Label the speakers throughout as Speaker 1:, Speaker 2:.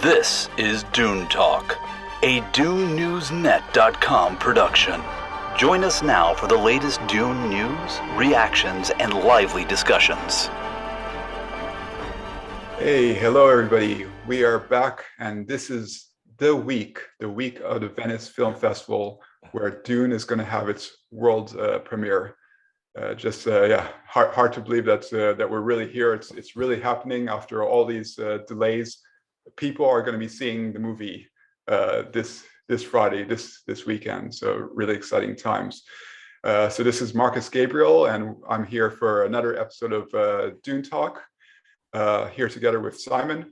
Speaker 1: This is Dune Talk, a DuneNewsNet.com production. Join us now for the latest Dune news, reactions, and lively discussions.
Speaker 2: Hey, hello everybody. We are back, and this is the week of the Venice Film Festival, where Dune is going to have its world premiere. Hard to believe that we're really here. It's really happening after all these delays. People are going to be seeing the movie this Friday, this weekend. So really exciting times. So this is Marcus Gabriel, and I'm here for another episode of Dune Talk. Here together with Simon.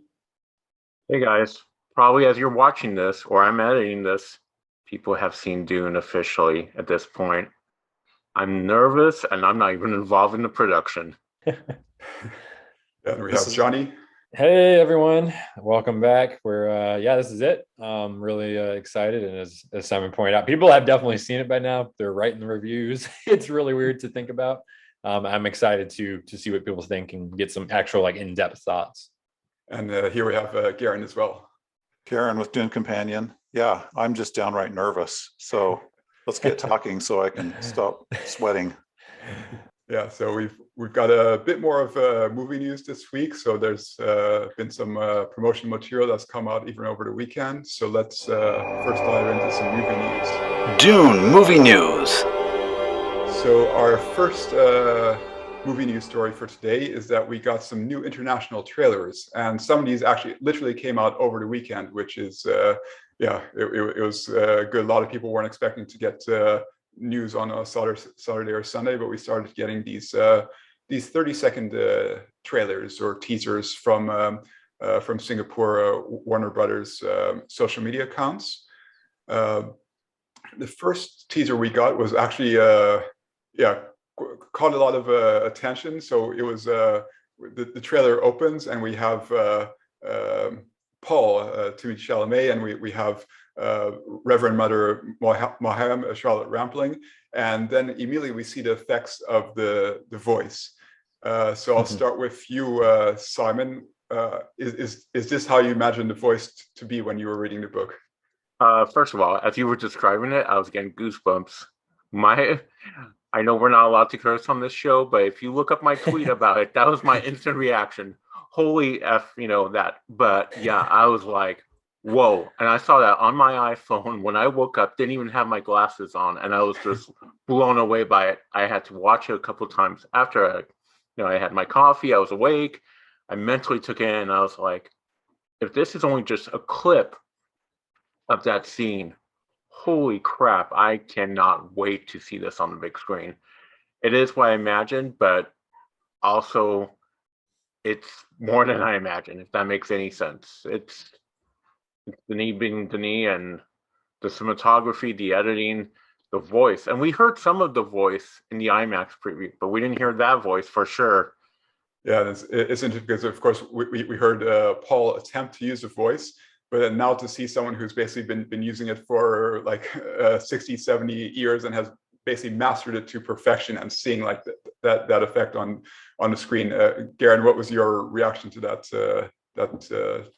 Speaker 3: Hey guys, probably as you're watching this or I'm editing this, people have seen Dune officially at this point. I'm nervous and I'm not even involved in the production.
Speaker 2: And we have Johnny.
Speaker 4: Hey everyone, welcome back. This is it. Really excited, and as Simon pointed out, people have definitely seen it by now. They're writing the reviews. It's really weird to think about. I'm excited to see what people think and get some actual in-depth thoughts.
Speaker 2: And here we have Garin as well.
Speaker 5: Garin with Dune Companion. Yeah, I'm just downright nervous. So let's get talking so I can stop sweating.
Speaker 2: Yeah, so we've got a bit more of movie news this week. So there's been some promotional material that's come out even over the weekend. So let's first dive into some movie news.
Speaker 1: Dune movie news.
Speaker 2: So our first movie news story for today is that we got some new international trailers, and some of these actually literally came out over the weekend, which is it was good. A lot of people weren't expecting to get news on a Saturday or Sunday, but we started getting these 30-second trailers or teasers from Singapore Warner Brothers social media accounts. The first teaser we got was actually caught a lot of attention. So it was the trailer opens and we have Paul, Timothée Chalamet, and we have Reverend Mother Maham, Charlotte Rampling, and then immediately we see the effects of the voice. So I'll start with you, Simon. Is this how you imagined the voice to be when you were reading the book?
Speaker 3: First of all, as you were describing it, I was getting goosebumps. I know we're not allowed to curse on this show, but if you look up my tweet about it, that was my instant reaction. Holy F, that. But yeah, I was like, whoa. And I saw that on my iPhone when I woke up, didn't even have my glasses on, and I was just blown away by it. I had to watch it a couple of times after I had my coffee, I was awake. I mentally took it in, and I was like, if this is only just a clip of that scene, holy crap, I cannot wait to see this on the big screen. It is what I imagined, but also it's more than I imagined, if that makes any sense. It's Denis being Denis, and the cinematography, the editing, the voice. And we heard some of the voice in the IMAX preview, but we didn't hear that voice for sure.
Speaker 2: Yeah, it's interesting because, of course, we heard Paul attempt to use the voice, but then now to see someone who's basically been using it for 60, 70 years and has basically mastered it to perfection, and seeing that effect on the screen. Garin, what was your reaction to that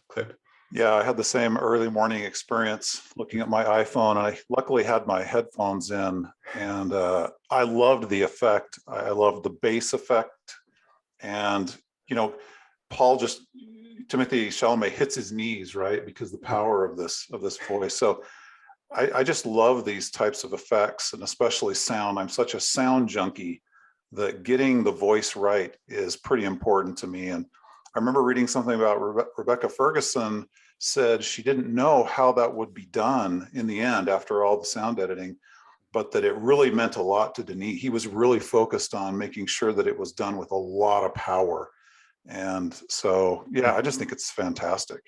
Speaker 2: clip?
Speaker 5: Yeah, I had the same early morning experience looking at my iPhone, and I luckily had my headphones in, and I loved the effect. I loved the bass effect, and Timothée Chalamet hits his knees, right? Because the power of this voice. So I just love these types of effects, and especially sound. I'm such a sound junkie that getting the voice right is pretty important to me. And I remember reading something about Rebecca Ferguson said she didn't know how that would be done in the end after all the sound editing, but that it really meant a lot to Denis. He was really focused on making sure that it was done with a lot of power. And so, yeah, I just think it's fantastic.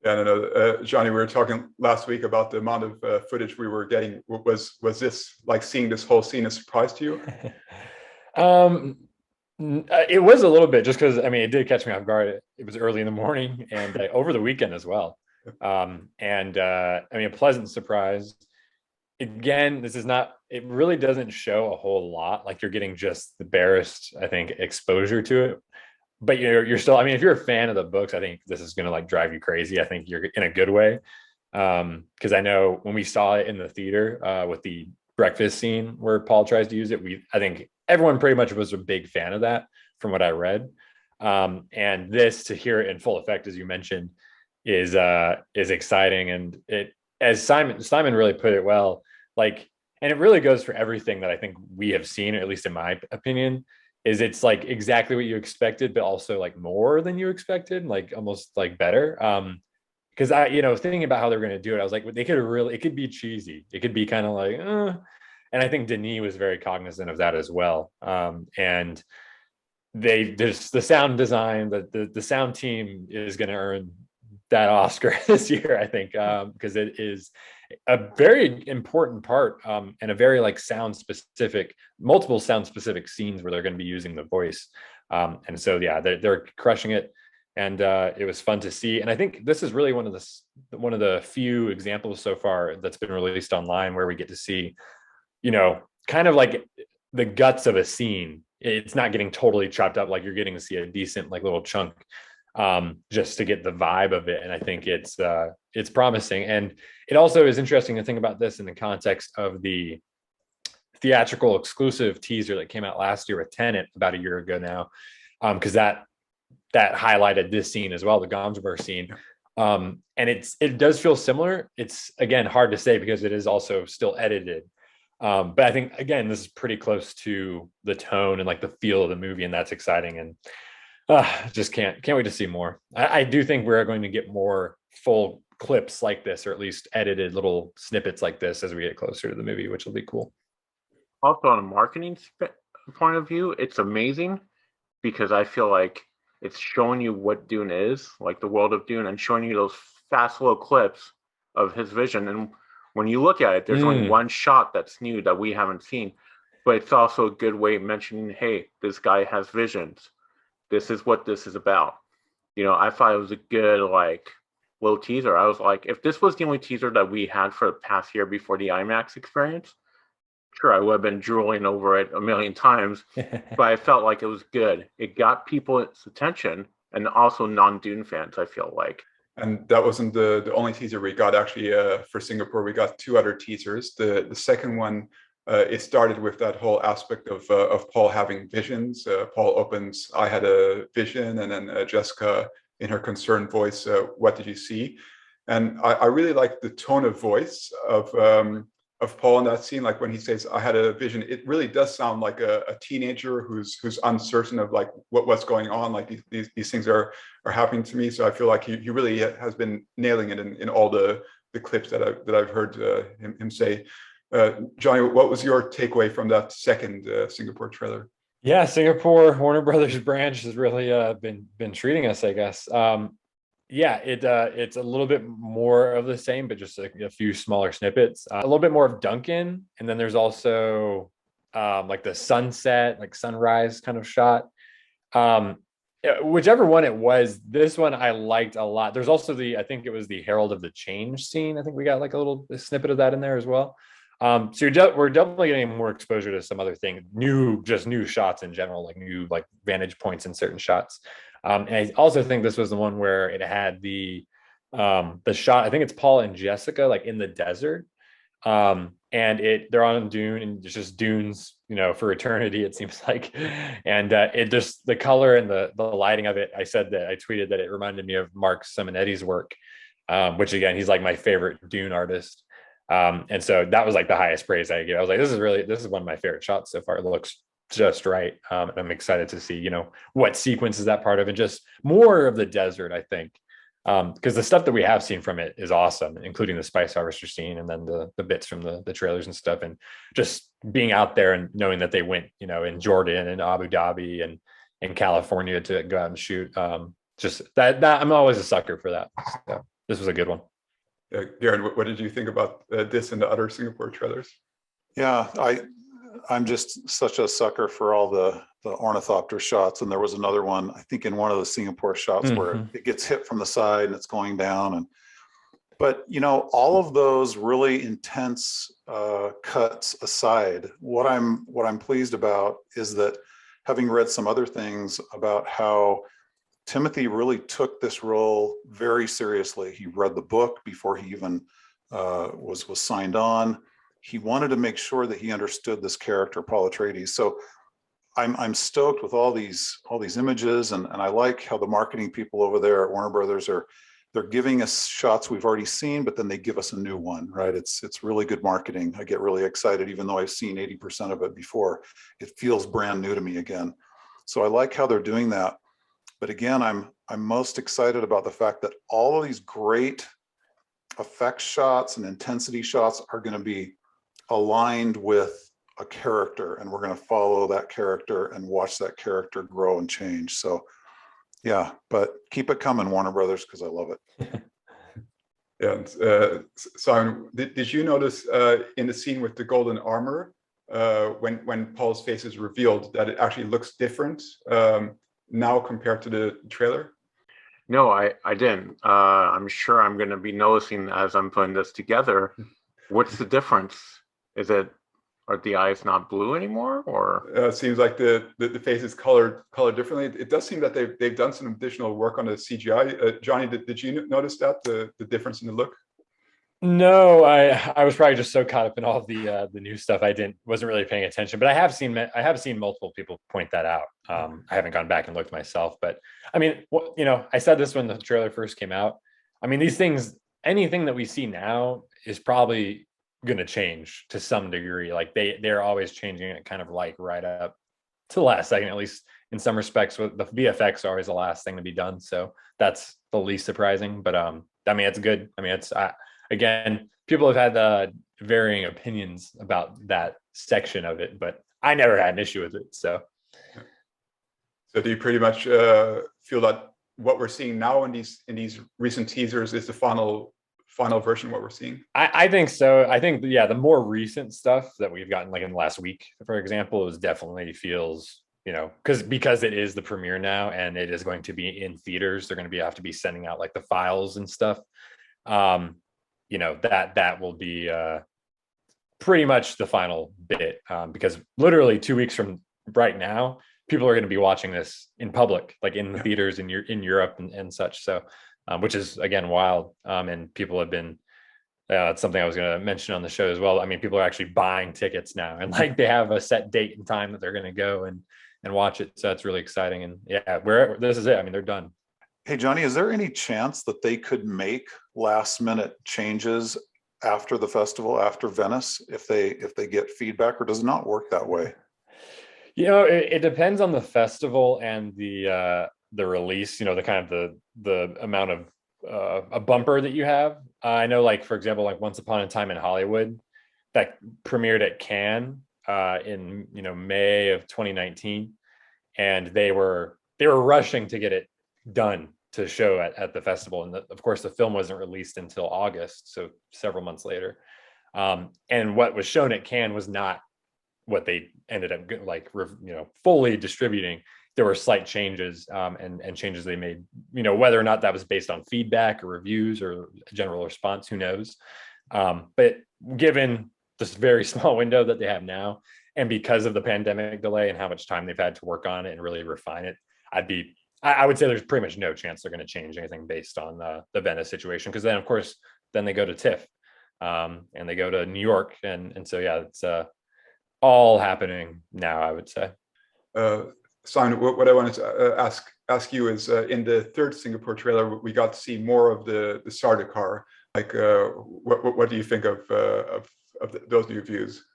Speaker 2: Yeah, I know, Johnny, we were talking last week about the amount of footage we were getting. Was this, like, seeing this whole scene, a surprise to you?
Speaker 4: It was a little bit, just because it did catch me off guard. It was early in the morning and over the weekend as well. A pleasant surprise. Again, it really doesn't show a whole lot. Like, you're getting just the barest, I think, exposure to it. but you're still, I mean, if you're a fan of the books, I think this is going to like drive you crazy. I think you're in a good way. Because I know when we saw it in the theater with the breakfast scene where Paul tries to use it, I think everyone pretty much was a big fan of that from what I read. And this, to hear it in full effect, as you mentioned, is exciting. And it, as Simon really put it well, like, and it really goes for everything that I think we have seen, or at least in my opinion, is it's like exactly what you expected, but also like more than you expected, like almost like better. Because I, thinking about how they're going to do it, I was like, they could really, it could be cheesy. It could be kind of like, and I think Denis was very cognizant of that as well. And there's the sound design, the sound team is going to earn that Oscar this year, I think, because it is a very important part, and a very like multiple sound specific scenes where they're going to be using the voice. And so, yeah, they're crushing it. And it was fun to see. And I think this is really one of the few examples so far that's been released online where we get to see, kind of like the guts of a scene. It's not getting totally chopped up. Like, you're getting to see a decent like little chunk, just to get the vibe of it. And I think it's promising. And it also is interesting to think about this in the context of the theatrical exclusive teaser that came out last year with Tenet about a year ago now, because that highlighted this scene as well, the Gom Jabbar scene. And it does feel similar. It's, again, hard to say because it is also still edited. But I think, again, this is pretty close to the tone and like the feel of the movie, and that's exciting. And just can't wait to see more. I do think we're going to get more full clips like this, or at least edited little snippets like this as we get closer to the movie, which will be cool.
Speaker 3: Also, on a marketing point of view, it's amazing because I feel like it's showing you what Dune is, like the world of Dune, and showing you those fast little clips of his vision. And when you look at it, there's only one shot that's new that we haven't seen, but it's also a good way of mentioning, hey, this guy has visions. This is what this is about. I thought it was a good like little teaser. I was like, if this was the only teaser that we had for the past year before the IMAX experience, sure, I would have been drooling over it a million times, but I felt like it was good. It got people's attention, and also non-Dune fans, I feel like.
Speaker 2: And that wasn't the only teaser we got. Actually, for Singapore, we got 2 other teasers. The second one, it started with that whole aspect of Paul having visions. Paul opens, "I had a vision," and then Jessica, in her concerned voice, "What did you see?" And I really like the tone of voice of Paul in that scene. Like when he says, "I had a vision," it really does sound like a teenager who's uncertain of like what's going on. Like these things are happening to me. So I feel like he really has been nailing it in all the clips that I've heard him say. Johnny, what was your takeaway from that second Singapore trailer?
Speaker 4: Yeah, Singapore Warner Brothers branch has really been treating us, I guess. Yeah, it's a little bit more of the same, but just a few smaller snippets. A little bit more of Duncan, and then there's also like the sunset, like sunrise kind of shot. Whichever one it was, this one I liked a lot. There's also I think it was the Herald of the Change scene. I think we got like a little snippet of that in there as well. So we're definitely getting more exposure to some other things, new shots in general, like new like vantage points in certain shots. And I also think this was the one where it had the shot. I think it's Paul and Jessica like in the desert, and they're on Dune, and it's just dunes, for eternity, it seems like. And it just, the color and the lighting of it. I tweeted that it reminded me of Mark Simonetti's work, which again, he's like my favorite Dune artist. And so that was like the highest praise I gave. I was like, this is one of my favorite shots so far. It looks just right. And I'm excited to see, what sequence is that part of, and just more of the desert, I think. Because the stuff that we have seen from it is awesome, including the Spice Harvester scene, and then the bits from the trailers and stuff, and just being out there and knowing that they went, in Jordan and Abu Dhabi and in California to go out and shoot. Just that I'm always a sucker for that. So this was a good one.
Speaker 2: Garin, what did you think about this and the other Singapore trailers?
Speaker 5: Yeah, I'm just such a sucker for all the ornithopter shots. And there was another one, I think in one of the Singapore shots where it gets hit from the side and it's going down. But all of those really intense cuts aside, what I'm pleased about is that having read some other things about how Timothy really took this role very seriously. He read the book before he even was signed on. He wanted to make sure that he understood this character, Paul Atreides. So I'm stoked with all these images, and I like how the marketing people over there at Warner Brothers they're giving us shots we've already seen, but then they give us a new one, right? It's really good marketing. I get really excited, even though I've seen 80% of it before. It feels brand new to me again. So I like how they're doing that. But again, I'm most excited about the fact that all of these great effect shots and intensity shots are going to be aligned with a character, and we're going to follow that character and watch that character grow and change. So yeah, but keep it coming, Warner Brothers, because I love it.
Speaker 2: Yeah, and, Simon, did you notice in the scene with the golden armor, when Paul's face is revealed, that it actually looks different now compared to the trailer?
Speaker 3: No, I didn't. I'm sure I'm going to be noticing as I'm putting this together. What's the difference? Are the eyes not blue anymore, or?
Speaker 2: It seems like the face is colored differently. It does seem that they've done some additional work on the CGI. Johnny, did you notice that the difference in the look?
Speaker 4: No, I was probably just so caught up in all of the new stuff wasn't really paying attention. But I have seen multiple people point that out. I haven't gone back and looked myself, but I mean, I said this when the trailer first came out. I mean, these things, anything that we see now is probably going to change to some degree. Like they're always changing it, kind of like right up to the last second, at least in some respects. With the VFX are always the last thing to be done, so that's the least surprising. But I mean, it's good. I mean, it's again, people have had varying opinions about that section of it, but I never had an issue with it. So
Speaker 2: do you pretty much feel that what we're seeing now in these recent teasers is the final version of what we're seeing?
Speaker 4: I think so. I think, yeah, the more recent stuff that we've gotten, like in the last week, for example, is definitely feels, because it is the premiere now and it is going to be in theaters. They're going to have to be sending out like the files and stuff. That will be pretty much the final bit, because literally 2 weeks from right now, people are going to be watching this in public, like in the theaters in Europe and such. So, which is again wild. And people have been. It's something I was going to mention on the show as well. I mean, people are actually buying tickets now, and like they have a set date and time that they're going to go and watch it. So that's really exciting. And yeah, this is it. I mean, they're done.
Speaker 5: Hey, Johnny, is there any chance that they could make last minute changes after the festival, after Venice, if they get feedback, or does it not work that way?
Speaker 4: It depends on the festival and the release, the kind of the amount of a bumper that you have. I know, like, for example, like Once Upon a Time in Hollywood that premiered at Cannes in May of 2019, and they were rushing to get it done to show at the festival, and of course the film wasn't released until August, so several months later. And what was shown at Cannes was not what they ended up fully distributing. There were slight changes and changes they made, whether or not that was based on feedback or reviews or general response, who knows. But given this very small window that they have now, and because of the pandemic delay and how much time they've had to work on it and really refine it, I would say there's pretty much no chance they're going to change anything based on the Venice situation. Because then, of course, they go to TIFF and they go to New York. And so, yeah, it's all happening now, I would say.
Speaker 2: Simon, what I wanted to ask you is, in the third Singapore trailer, we got to see more of the Sarda car. Like, what do you think of those new views?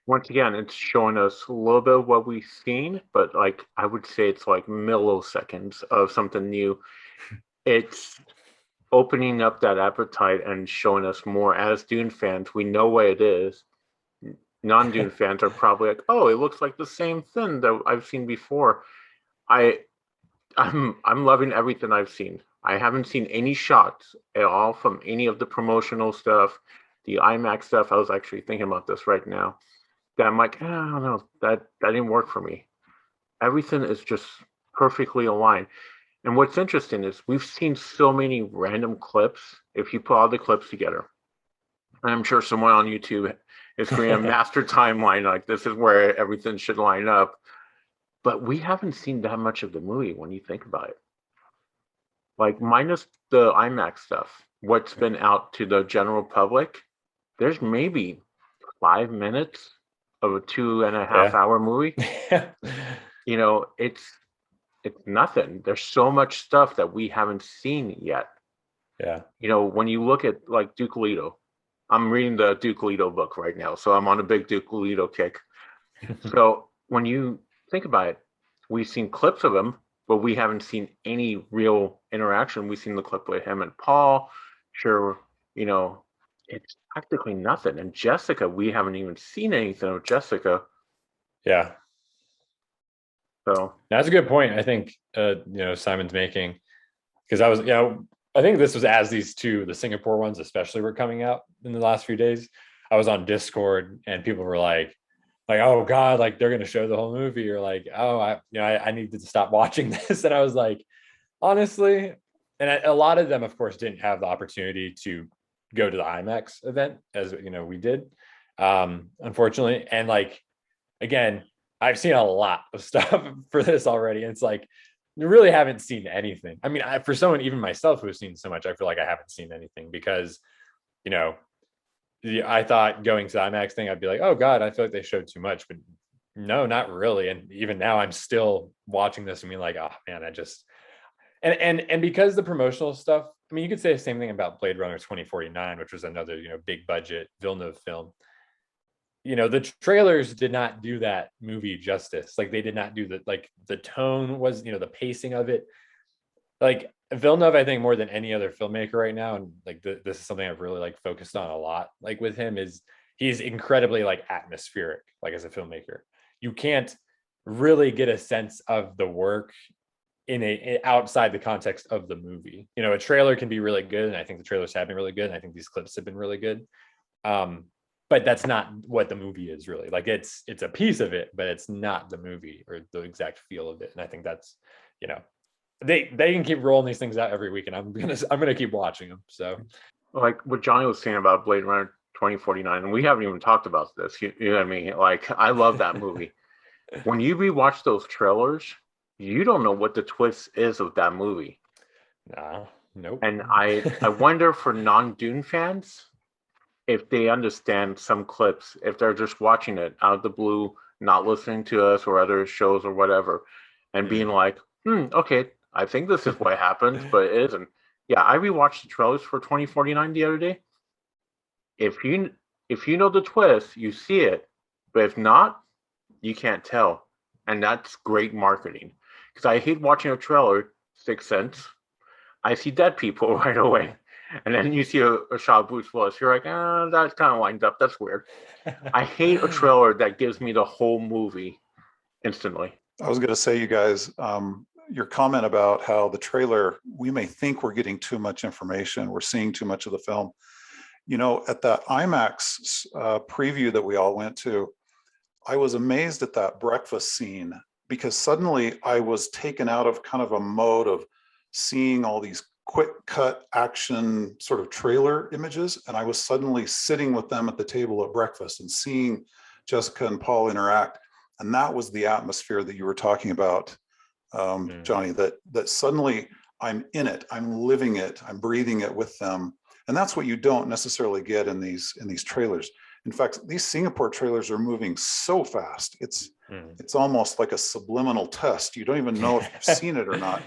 Speaker 3: Once again, it's showing us a little bit of what we've seen, but like I would say it's like milliseconds of something new. It's opening up that appetite and showing us more. As Dune fans, we know what it is. Non-Dune fans are probably like, oh, it looks like the same thing that I've seen before. I'm loving everything I've seen. I haven't seen any shots at all from any of the promotional stuff, the IMAX stuff. I was actually thinking about this right now. That I'm like, I don't know, that didn't work for me. Everything is just perfectly aligned. And what's interesting is we've seen so many random clips. If you put all the clips together, and I'm sure someone on YouTube is creating a master timeline, like this is where everything should line up. but we haven't seen that much of the movie when you think about it. Like, minus the IMAX stuff, what's been out to the general public, there's maybe 5 minutes of a 2.5 hour movie. You know, it's nothing. There's so much stuff that we haven't seen yet.
Speaker 4: Yeah.
Speaker 3: You know, when you look at like Duke Leto, I'm reading the Duke Leto book right now, so I'm on a big Duke Leto kick. So when you think about it, we've seen clips of him, but we haven't seen any real interaction. We've seen the clip with him and Paul. Sure, you know, it's practically nothing. And Jessica, we haven't even seen anything of Jessica.
Speaker 4: Yeah.
Speaker 3: So
Speaker 4: that's a good point. I think, Simon's making, because I think this was as the Singapore ones especially were coming out in the last few days. I was on Discord and people were like, oh God, like they're going to show the whole movie, or like, oh, I need to stop watching this. And I was like, honestly, and a lot of them, of course, didn't have the opportunity to go to the IMAX event, as we did, unfortunately. And like, again, I've seen a lot of stuff for this already. And it's like, you really haven't seen anything. I mean, for someone, even myself, who's seen so much, I feel like I haven't seen anything because, I thought going to the IMAX thing, I'd be like, oh God, I feel like they showed too much, but no, not really. And even now I'm still watching this and being like, oh man, I just, and because the promotional stuff, I mean, you could say the same thing about Blade Runner 2049, which was another, big budget Villeneuve film. The trailers did not do that movie justice. Like they did not do the tone was, the pacing of it. Like Villeneuve, I think more than any other filmmaker right now, and like this is something I've really like focused on a lot, like with him, is he's incredibly like atmospheric, like as a filmmaker. You can't really get a sense of the work in outside the context of the movie. A trailer can be really good, and I think the trailers have been really good, and I think these clips have been really good. But that's not what the movie is really. Like it's a piece of it, but it's not the movie or the exact feel of it. And I think that's, they can keep rolling these things out every week, and I'm gonna keep watching them. So,
Speaker 3: like what Johnny was saying about Blade Runner 2049, and we haven't even talked about this. You know what I mean? Like I love that movie. When you rewatch those trailers, you don't know what the twist is of that movie.
Speaker 4: Nah, nope.
Speaker 3: And I wonder for non-Dune fans, if they understand some clips, if they're just watching it out of the blue, not listening to us or other shows or whatever, and being like, okay, I think this is what happens, but it isn't. Yeah, I rewatched the trailers for 2049 the other day. If you know the twist, you see it, but if not, you can't tell. And that's great marketing. Because I hate watching a trailer, Sixth Sense. I see dead people right away. And then you see a shot of Bruce Willis. You're like, that's kind of lined up. That's weird. I hate a trailer that gives me the whole movie instantly.
Speaker 5: I was going to say, you guys, your comment about how the trailer, we may think we're getting too much information. We're seeing too much of the film. At that IMAX preview that we all went to, I was amazed at that breakfast scene because suddenly I was taken out of kind of a mode of seeing all these quick cut action sort of trailer images. And I was suddenly sitting with them at the table at breakfast and seeing Jessica and Paul interact. And that was the atmosphere that you were talking about, Johnny, that suddenly I'm in it, I'm living it, I'm breathing it with them. And that's what you don't necessarily get in these trailers. In fact, these Singapore trailers are moving so fast. It's almost like a subliminal test. You don't even know if you've seen it or not.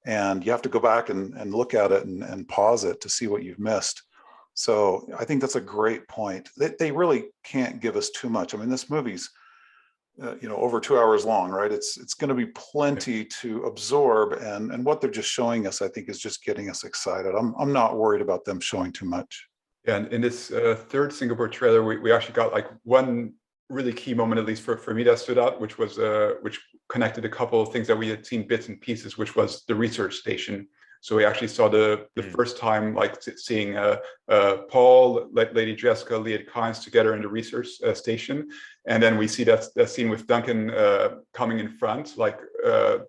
Speaker 5: And you have to go back and look at it and pause it to see what you've missed. So I think that's a great point. They really can't give us too much. I mean, this movie's over 2 hours long, right? It's going to be plenty to absorb, and what they're just showing us, I think, is just getting us excited. I'm not worried about them showing too much.
Speaker 2: Yeah, and in this third Singapore trailer, we actually got like one really key moment, at least for me, that stood out, which was which connected a couple of things that we had seen bits and pieces, which was the research station. So we actually saw the first time, like seeing Paul, Lady Jessica, Leah Kynes together in the research station, and then we see that scene with Duncan coming in front, like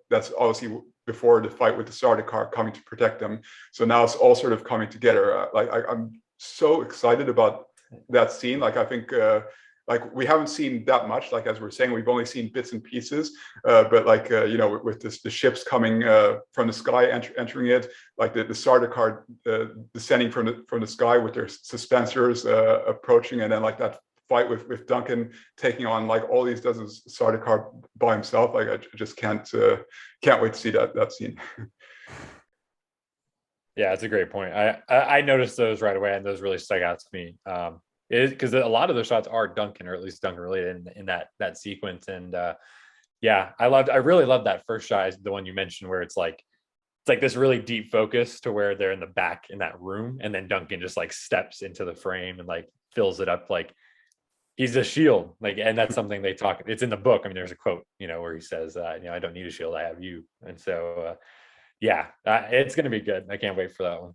Speaker 2: that's obviously before the fight with the Sardaukar coming to protect them. So now it's all sort of coming together. I'm so excited about that scene. Like I think like we haven't seen that much. Like as we're saying, we've only seen bits and pieces. But like with this, the ships coming from the sky, entering it, like the Sardaukar descending from the sky with their suspensors approaching, and then like that fight with Duncan taking on like all these dozens Sardaukar by himself. Like I just can't wait to see that scene.
Speaker 4: Yeah, it's a great point. I noticed those right away, and those really stuck out to me. Because a lot of those shots are Duncan, or at least Duncan related in that sequence. And I really loved that first shot, the one you mentioned, where it's like this really deep focus to where they're in the back in that room, and then Duncan just like steps into the frame and like fills it up like he's a shield. Like, and that's something they talk. It's in the book. I mean, there's a quote, where he says, I don't need a shield, I have you. And so, it's going to be good. I can't wait for that one.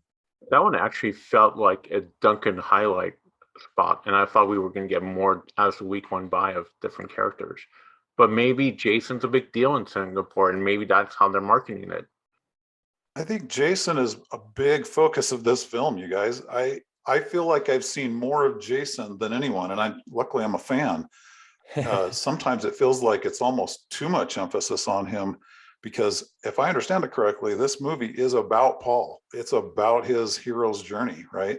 Speaker 3: That one actually felt like a Duncan highlight spot, and I thought we were going to get more as the week went by of different characters. But maybe Jason's a big deal in Singapore, and maybe that's how they're marketing it.
Speaker 5: I think Jason is a big focus of this film, you guys. I feel like I've seen more of Jason than anyone, and luckily I'm a fan. Sometimes it feels like it's almost too much emphasis on him, because if I understand it correctly, this movie is about Paul. It's about his hero's journey, right?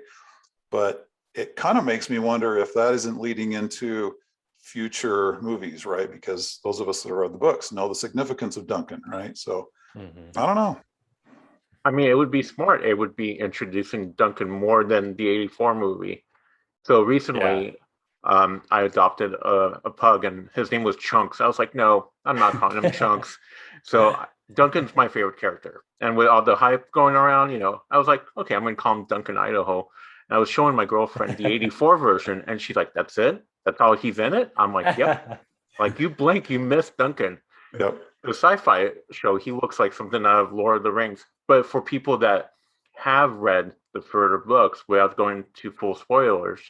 Speaker 5: But it kind of makes me wonder if that isn't leading into future movies, right? Because those of us that read the books know the significance of Duncan, right? So I don't know.
Speaker 3: I mean, it would be smart. It would be introducing Duncan more than the '84 movie. So recently, I adopted a pug, and his name was Chunks. I was like, no, I'm not calling him Chunks. So Duncan's my favorite character. And with all the hype going around, I was like, okay, I'm going to call him Duncan Idaho. And I was showing my girlfriend the '84 version, and she's like, that's it? That's all he's in it? I'm like, yep. Like, you blink, you miss Duncan.
Speaker 5: Yep.
Speaker 3: The sci-fi show, he looks like something out of Lord of the Rings. But for people that have read the further books, without going to full spoilers,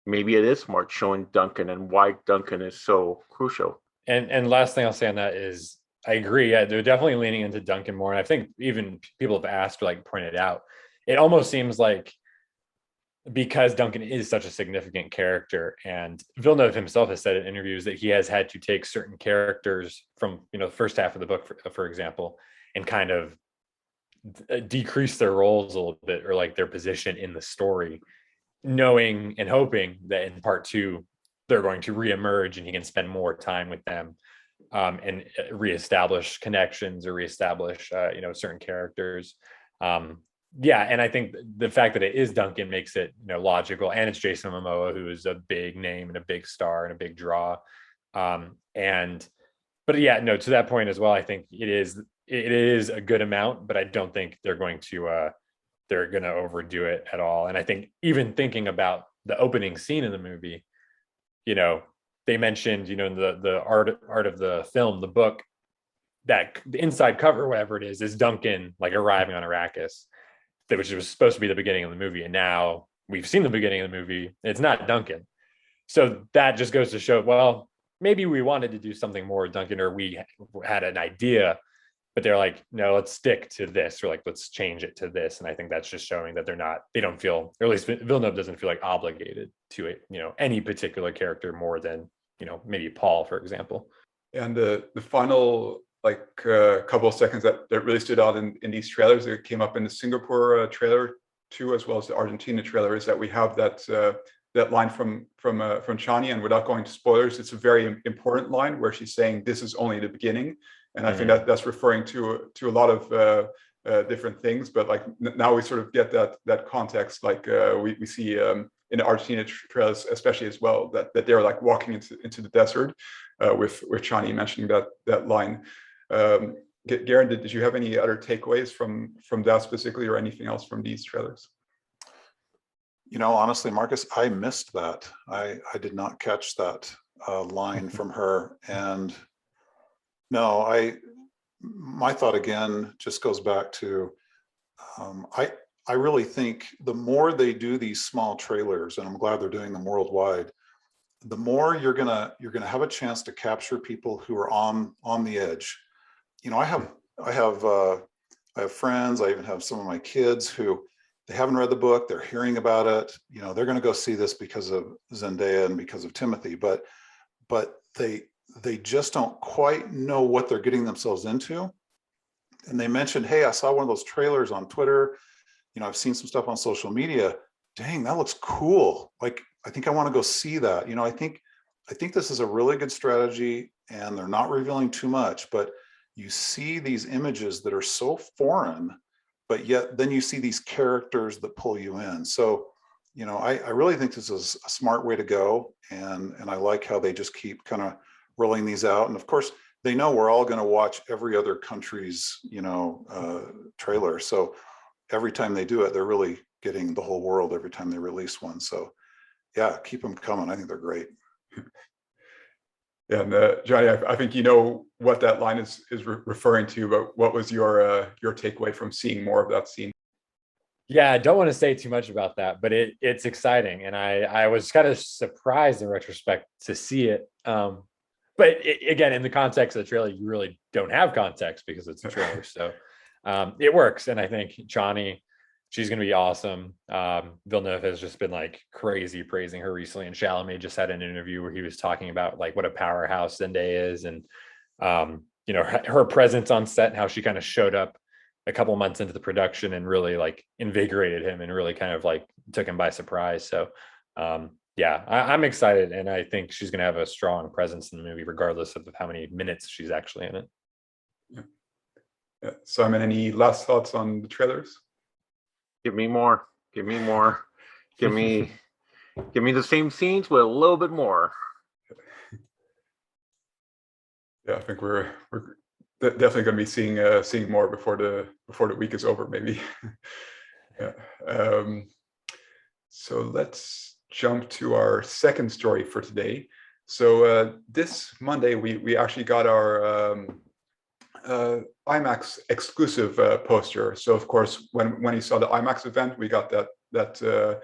Speaker 3: maybe it is smart showing Duncan and why Duncan is so crucial.
Speaker 4: And last thing I'll say on that is, I agree. Yeah, they're definitely leaning into Duncan more. And I think even people have asked or like pointed out, it almost seems like, because Duncan is such a significant character, and Villeneuve himself has said in interviews that he has had to take certain characters from, the first half of the book, for example, and kind of decrease their roles a little bit, or like their position in the story, knowing and hoping that in part 2, they're going to reemerge and he can spend more time with them, and reestablish connections, or reestablish, certain characters. And I think the fact that it is Duncan makes it, logical, and it's Jason Momoa, who is a big name and a big star and a big draw. To that point as well, I think it is a good amount, but I don't think they're going to overdo it at all. And I think even thinking about the opening scene in the movie, they mentioned, in the art of the film, the book, that the inside cover, whatever it is Duncan like arriving on Arrakis, which was supposed to be the beginning of the movie. And now we've seen the beginning of the movie. It's not Duncan. So that just goes to show, well, maybe we wanted to do something more with Duncan, or we had an idea, but they're like, no, let's stick to this, or like, let's change it to this. And I think that's just showing that they don't feel, or at least Villeneuve doesn't feel like obligated to it, any particular character more than, maybe Paul, for example.
Speaker 2: And the final couple of seconds that really stood out in these trailers that came up in the Singapore trailer too, as well as the Argentina trailer, is that we have that line from Chani, and without going to spoilers, it's a very important line where she's saying this is only the beginning, and I think that's referring to a lot of different things. But like now we sort of get that context, like we see in the Argentina trailers especially as well, that they're like walking into the desert, with Chani mentioning that line. Garin, did you have any other takeaways from that specifically, or anything else from these trailers?
Speaker 5: Honestly, Marcus, I missed that. I did not catch that line from her. And no, my thought again just goes back to, I really think the more they do these small trailers, and I'm glad they're doing them worldwide, the more you're gonna have a chance to capture people who are on the edge. I have friends, I even have some of my kids who, they haven't read the book, they're hearing about it, you know, they're going to go see this because of Zendaya and because of Timothy, but they just don't quite know what they're getting themselves into. And they mentioned, hey, I saw one of those trailers on Twitter, you know, I've seen some stuff on social media. Dang, that looks cool. Like, I think I want to go see that. You know, I think this is a really good strategy, and they're not revealing too much, but you see these images that are so foreign, but yet then you see these characters that pull you in. So, you know, I really think this is a smart way to go. And I like how they just keep kind of rolling these out. And of course, they know we're all going to watch every other country's, you know, trailer. So every time they do it, they're really getting the whole world every time they release one. So yeah, keep them coming. I think they're great.
Speaker 2: Yeah, and Johnny, I think you know what that line is referring to, but what was your takeaway from seeing more of that scene?
Speaker 4: Yeah, I don't want to say too much about that, but it's exciting, and I was kind of surprised in retrospect to see it. But again, in the context of the trailer, you really don't have context because it's a trailer, so it works. And I think Johnny, she's going to be awesome. Villeneuve has just been like crazy praising her recently, and Chalamet just had an interview where he was talking about like what a powerhouse Zendaya is, and you know, her presence on set and how she kind of showed up a couple months into the production and really like invigorated him and really kind of like took him by surprise. So yeah, I'm excited, and I think she's going to have a strong presence in the movie regardless of how many minutes she's actually in it.
Speaker 2: Yeah. Simon, any last thoughts on the trailers?
Speaker 3: Give me more. Give me more. Give me the same scenes with a little bit more.
Speaker 2: Yeah, I think we're definitely going to be seeing more before the week is over, maybe. Yeah. So let's jump to our second story for today. So this Monday we actually got our IMAX exclusive poster. So of course, when you saw the IMAX event, we got that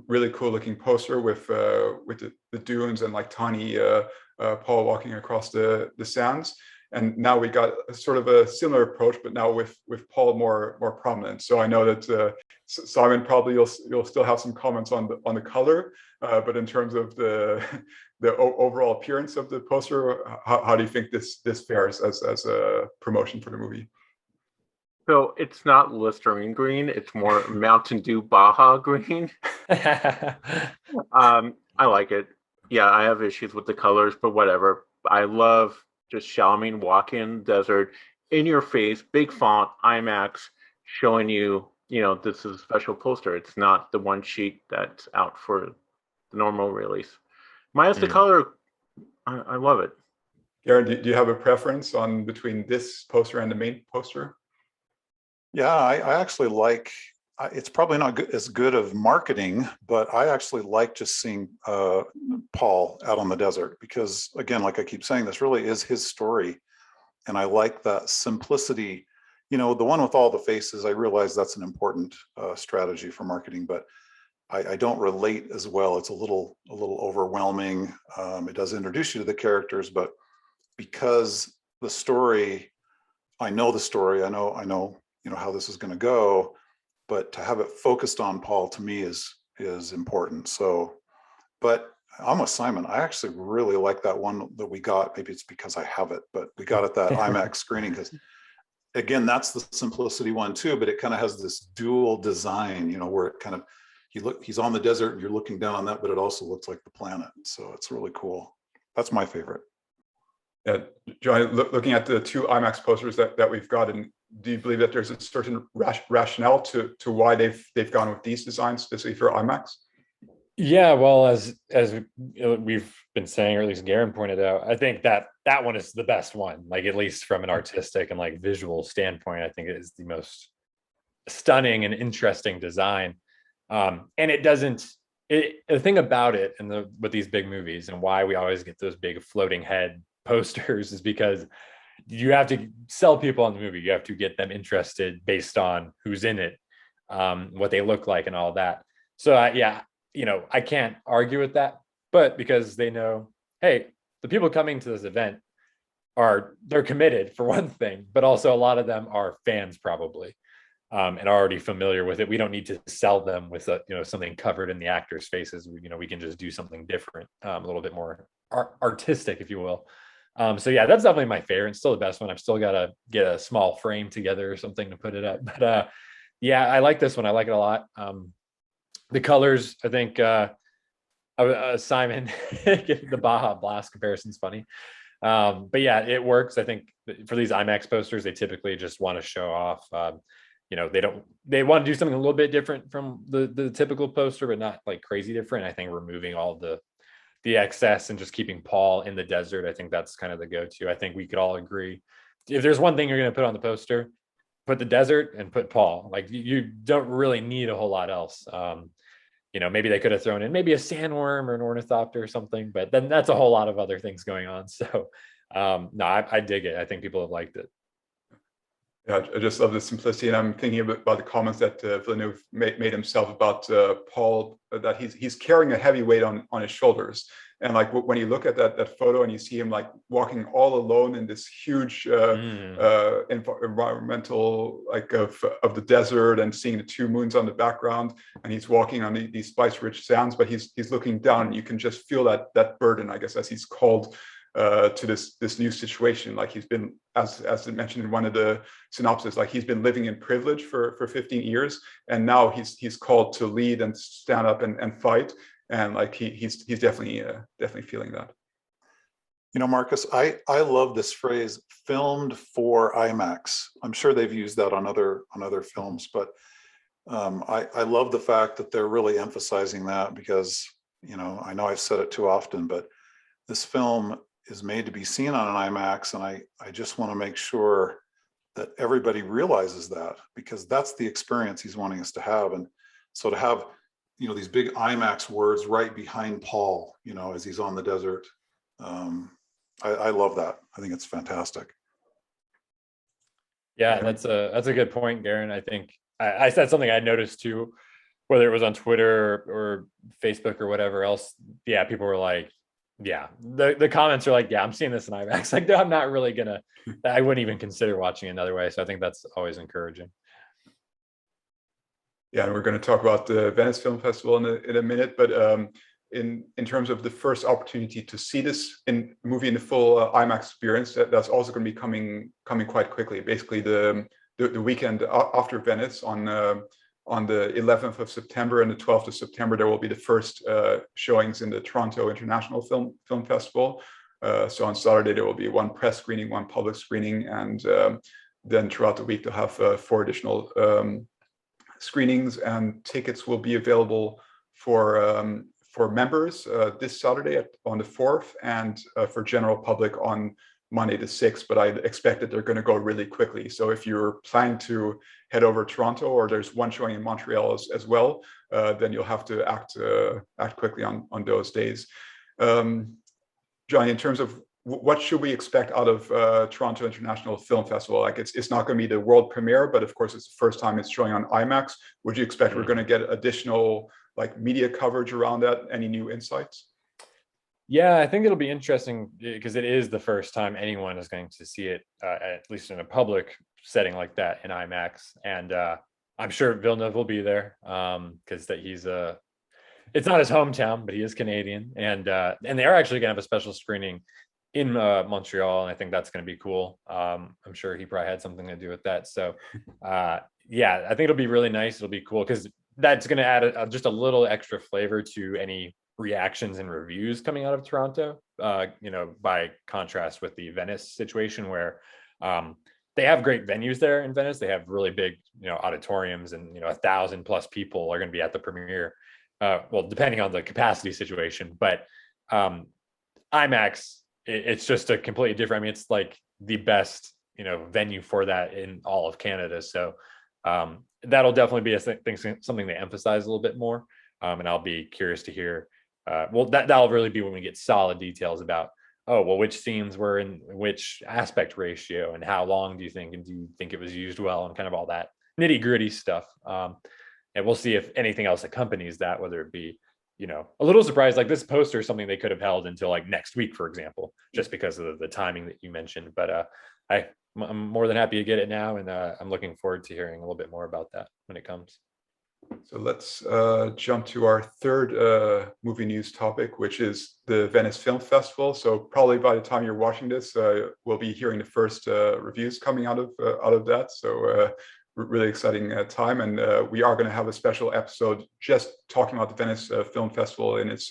Speaker 2: really cool looking poster with the dunes and like tiny Paul walking across the sands. And now we got sort of a similar approach, but now with Paul more prominent. So I know that Simon, probably you'll still have some comments on the color, but in terms of the overall appearance of the poster, how do you think this fares as a promotion for the movie?
Speaker 3: So it's not Listerine green; it's more Mountain Dew Baja green. I like it. Yeah, I have issues with the colors, but whatever. I love just Chalamet walking in the desert, in your face, big font, IMAX, showing you, you know, this is a special poster. It's not the one sheet that's out for the normal release. Minus the color, I love it.
Speaker 2: Garin, do you have a preference on between this poster and the main poster?
Speaker 5: Yeah, I actually like, it's probably not as good of marketing, but I actually like just seeing Paul out on the desert, because again, like I keep saying, this really is his story. And I like that simplicity. You know, the one with all the faces, I realize that's an important strategy for marketing, but I don't relate as well. It's a little overwhelming. It does introduce you to the characters, but because the story, I know the story, I know, you know, how this is going to go, but to have it focused on Paul to me is important. So, but I'm with Simon. I actually really like that one that we got. Maybe it's because I have it, but we got it that IMAX screening, because again, that's the simplicity one too, but it kind of has this dual design, you know, where it kind of, he's on the desert and you're looking down on that, but it also looks like the planet. So it's really cool. That's my favorite.
Speaker 2: Yeah, John, looking at the two IMAX posters that we've gotten, do you believe that there's a certain rationale to why they've gone with these designs specifically for IMAX?
Speaker 4: Yeah, well, as we've been saying, or at least Garin pointed out, I think that one is the best one. Like, at least from an artistic and like visual standpoint, I think it is the most stunning and interesting design. And it doesn't. The thing about it, and with these big movies, and why we always get those big floating head posters, is because you have to sell people on the movie. You have to get them interested based on who's in it, what they look like, and all that. So yeah, you know, I can't argue with that, but because they know, hey, the people coming to this event they're committed, for one thing, but also a lot of them are fans probably. and are already familiar with it. We don't need to sell them with something covered in the actors' faces. We can just do something different, a little bit more artistic, if you will. So yeah, that's definitely my favorite. It's still the best one. I've still got to get a small frame together or something to put it up. But yeah, I like this one. I like it a lot. The colors, I think Simon, the Baja Blast comparison is funny. But yeah, it works. I think for these IMAX posters, they typically just want to show off. They want to do something a little bit different from the typical poster, but not like crazy different. I think removing all the excess and just keeping Paul in the desert, I think that's kind of the go-to. I think we could all agree, if there's one thing you're going to put on the poster, put the desert and put Paul. Like, you don't really need a whole lot else. Maybe they could have thrown in maybe a sandworm or an ornithopter or something, but then that's a whole lot of other things going on. So no, I dig it. I think people have liked it.
Speaker 2: Yeah, I just love the simplicity, and I'm thinking about the comments that Villeneuve made himself about Paul, that he's carrying a heavy weight on his shoulders, and like when you look at that photo and you see him like walking all alone in this huge environmental like of the desert, and seeing the two moons on the background, and he's walking on these spice-rich sands, but he's looking down, and you can just feel that burden, I guess, as he's called to this new situation. Like, he's been, as mentioned in one of the synopsis, like he's been living in privilege for 15 years, and now he's called to lead and stand up and fight, and like he's definitely feeling that.
Speaker 5: Marcus, I love this phrase, filmed for IMAX. I'm sure they've used that on other films, but I love the fact that they're really emphasizing that, because I know I've said it too often, but this film is made to be seen on an IMAX, and I just want to make sure that everybody realizes that, because that's the experience he's wanting us to have. And so to have these big IMAX words right behind Paul, as he's on the desert, I love that. I think it's fantastic.
Speaker 4: Yeah, that's a good point, Garin. I think I said something I noticed too, whether it was on Twitter or Facebook or whatever else. Yeah, people were like, yeah, the comments are like, yeah, I'm seeing this in IMAX. Like, no, I'm not really gonna, I wouldn't even consider watching another way. So I think that's always encouraging.
Speaker 2: Yeah, and we're going to talk about the Venice Film Festival in a minute, but in terms of the first opportunity to see this movie in the full IMAX experience, that's also going to be coming quite quickly. Basically, the weekend after Venice, on the 11th of September and the 12th of September, there will be the first showings in the Toronto International Film Festival. So on Saturday, there will be one press screening, one public screening, and then throughout the week, they'll have 4 additional screenings, and tickets will be available for members this Saturday on the 4th, and for general public on Monday the 6th, but I expect that they're going to go really quickly. So if you're planning to head over to Toronto, or there's one showing in Montreal as well, then you'll have to act quickly on those days. Johnny, in terms of what should we expect out of Toronto International Film Festival? Like, it's not going to be the world premiere, but of course it's the first time it's showing on IMAX. Would you expect we're going to get additional like media coverage around that? Any new insights?
Speaker 4: Yeah, I think it'll be interesting, because it is the first time anyone is going to see it, at least in a public setting like that, in IMAX. And I'm sure Villeneuve will be there, because it's not his hometown, but he is Canadian, and they are actually going to have a special screening in Montreal, and I think that's going to be cool. I'm sure he probably had something to do with that. So yeah, I think it'll be really nice. It'll be cool, because that's going to add just a little extra flavor to any reactions and reviews coming out of Toronto, by contrast with the Venice situation, where they have great venues there in Venice. They have really big, auditoriums, and 1,000+ people are going to be at the premiere. Well, depending on the capacity situation, but IMAX, it's just a completely different. I mean, it's like the best, venue for that in all of Canada. So that'll definitely be something they emphasize a little bit more. And I'll be curious to hear. That'll really be when we get solid details about, which scenes were in which aspect ratio, and how long do you think, and do you think it was used well, and kind of all that nitty gritty stuff. And we'll see if anything else accompanies that, whether it be, a little surprised, like this poster is something they could have held until like next week, for example, just because of the timing that you mentioned. But I'm more than happy to get it now, and I'm looking forward to hearing a little bit more about that when it comes.
Speaker 2: So let's jump to our third movie news topic, which is the Venice Film Festival. So probably by the time you're watching this, we'll be hearing the first reviews coming out of that. So really exciting time, and we are going to have a special episode just talking about the Venice Film Festival in its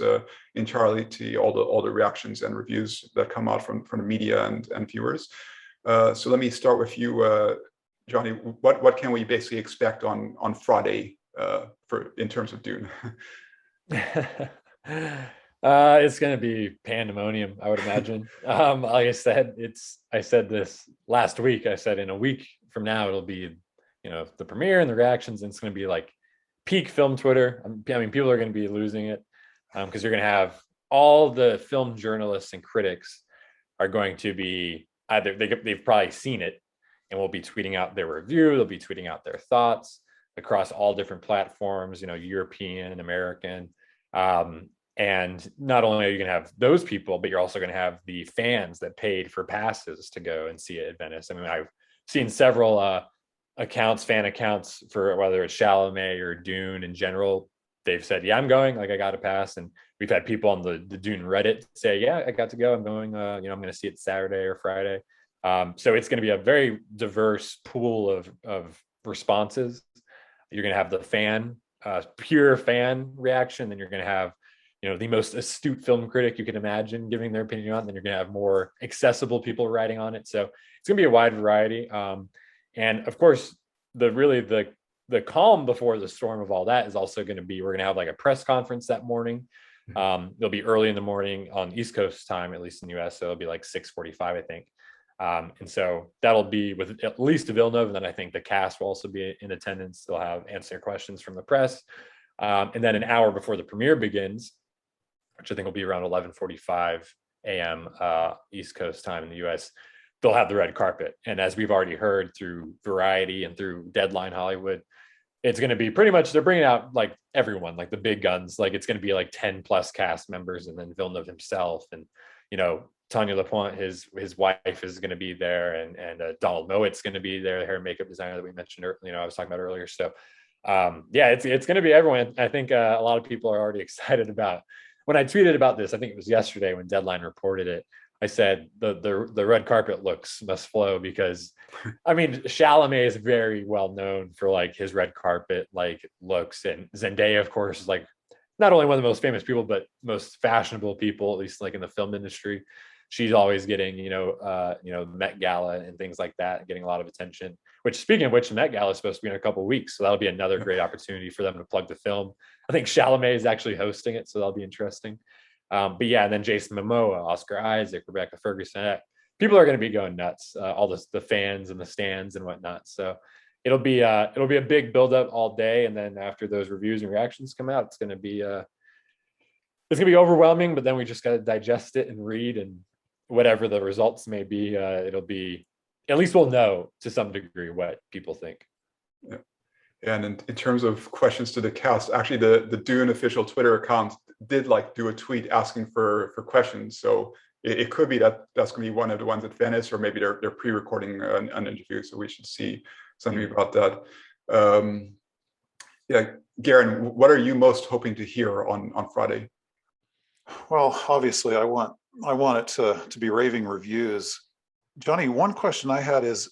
Speaker 2: entirety, all the reactions and reviews that come out from the media and viewers. So let me start with you, Johnny. What can we basically expect on Friday in terms of Dune?
Speaker 4: It's going to be pandemonium, I would imagine. Like I said this last week. I said in a week from now it'll be, the premiere and the reactions, and it's going to be like peak film Twitter. I mean, people are going to be losing it because you're going to have all the film journalists and critics are going to be either they've probably seen it and will be tweeting out their review. They'll be tweeting out their thoughts across all different platforms, European, American. And not only are you going to have those people, but you're also going to have the fans that paid for passes to go and see it at Venice. I mean, I've seen several fan accounts for whether it's Chalamet or Dune in general. They've said, yeah, I'm going, like I got a pass. And we've had people on the Dune Reddit say, yeah, I got to go. I'm going, I'm going to see it Saturday or Friday. So it's going to be a very diverse pool of responses. You're going to have the pure fan reaction. Then you're going to have, the most astute film critic you can imagine giving their opinion on. Then you're going to have more accessible people writing on it. So it's going to be a wide variety. And of course, the calm before the storm of all that is also going to be, we're going to have like a press conference that morning. It'll be early in the morning on East Coast time, at least in the US. So it'll be like 6:45, I think. And so that'll be with at least Villeneuve. And then I think the cast will also be in attendance. They'll have answer questions from the press. And then an hour before the premiere begins, which I think will be around 11:45 a.m. East Coast time in the US, they'll have the red carpet. And as we've already heard through Variety and through Deadline Hollywood, it's going to be pretty much, they're bringing out like everyone, like the big guns. Like it's going to be like 10 plus cast members, and then Villeneuve himself, and Tanya Lapointe, his wife, is going to be there, and Donald Mowat's going to be there, the hair and makeup designer that we mentioned, I was talking about earlier. So yeah, it's going to be everyone. I think a lot of people are already excited about. When I tweeted about this, I think it was yesterday when Deadline reported it, I said the red carpet looks must flow, because I mean, Chalamet is very well known for like his red carpet like looks, and Zendaya, of course, is like not only one of the most famous people but most fashionable people, at least like in the film industry. She's always getting Met Gala and things like that, getting a lot of attention. Which, speaking of which, the Met Gala is supposed to be in a couple of weeks, so that'll be another great opportunity for them to plug the film. I think Chalamet is actually hosting it, so that'll be interesting. But yeah, and then Jason Momoa, Oscar Isaac, Rebecca Ferguson, people are going to be going nuts. All the fans and the stands and whatnot. So it'll be a big buildup all day, and then after those reviews and reactions come out, it's going to be overwhelming. But then we just got to digest it and read, and whatever the results may be, it'll be, at least we'll know to some degree what people think.
Speaker 2: Yeah. And in terms of questions to the cast, actually the Dune official Twitter account did do a tweet asking for questions. So it could be that's going to be one of the ones at Venice, or maybe they're pre-recording an interview. So we should see something about that. Yeah, Garin, what are you most hoping to hear on Friday?
Speaker 5: Well, obviously, I want it to be raving reviews. Johnny, one question I had is,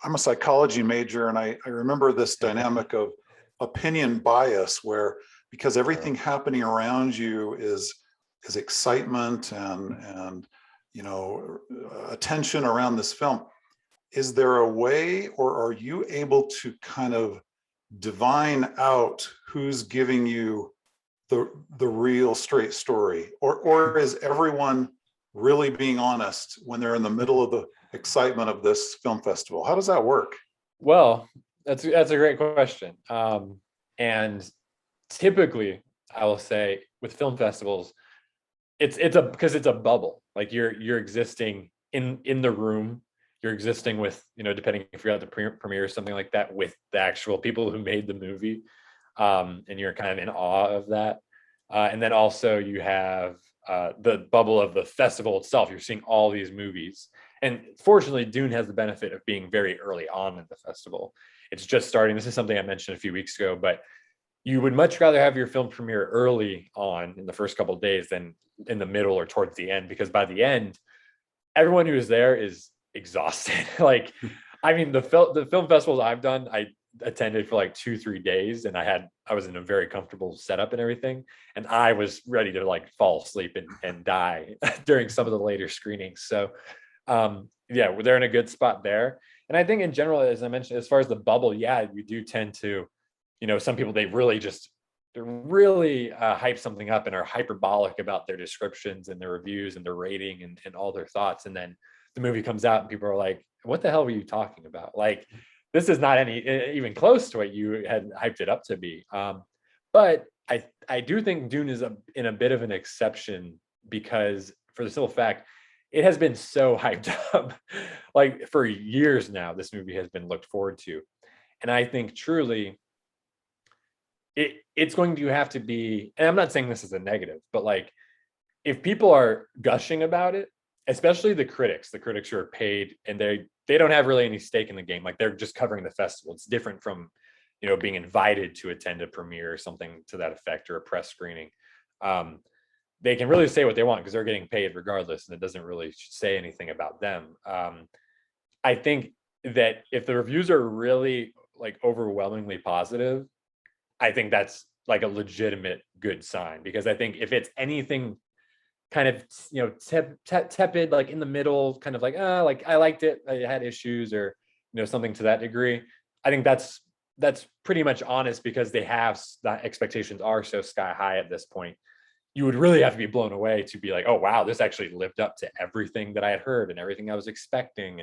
Speaker 5: I'm a psychology major, and I remember this dynamic of opinion bias, where because everything happening around you is excitement and attention around this film. Is there a way, or are you able to kind of divine out who's giving you the real straight story, or is everyone really being honest when they're in the middle of the excitement of this film festival? How does that work?
Speaker 4: Well, that's a great question. And typically, I will say with film festivals, it's because it's a bubble. Like you're existing in the room. You're existing with, depending if you're at the premiere or something like that, with the actual people who made the movie, and you're kind of in awe of that. And then also you have the bubble of the festival itself. You're seeing all these movies, And fortunately, Dune has the benefit of being very early on in the festival. It's just starting. This is something I mentioned a few weeks ago, but you would much rather have your film premiere early on in the first couple of days than in the middle or towards the end, because by the end, everyone who is there is exhausted. Like, I mean, the film festivals I've done, I attended for like 2-3 days, and I was in a very comfortable setup and everything, and I was ready to like fall asleep and die during some of the later screenings. So yeah, they're in a good spot there. And I think in general, as I mentioned, as far as the bubble, yeah, you do tend to, some people, they really hype something up and are hyperbolic about their descriptions and their reviews and their rating and all their thoughts. And then the movie comes out and people are like, what the hell were you talking about? Like, this is not even close to what you had hyped it up to be. But I do think Dune is in a bit of an exception, because for the simple fact, it has been so hyped up. Like, for years now, this movie has been looked forward to. And I think truly it's going to have to be, and I'm not saying this is a negative, but like, if people are gushing about it, especially the critics who are paid and they don't have really any stake in the game, like they're just covering the festival. It's different from, being invited to attend a premiere or something to that effect, or a press screening. They can really say what they want because they're getting paid regardless, and it doesn't really say anything about them. I think that if the reviews are really like overwhelmingly positive, I think that's like a legitimate good sign, because I think if it's anything kind of, tepid, like in the middle, kind of like I liked it, I had issues, or something to that degree, I think that's pretty much honest, because they have that expectations are so sky high at this point. You would really have to be blown away to be like, oh wow, this actually lived up to everything that I had heard and everything I was expecting.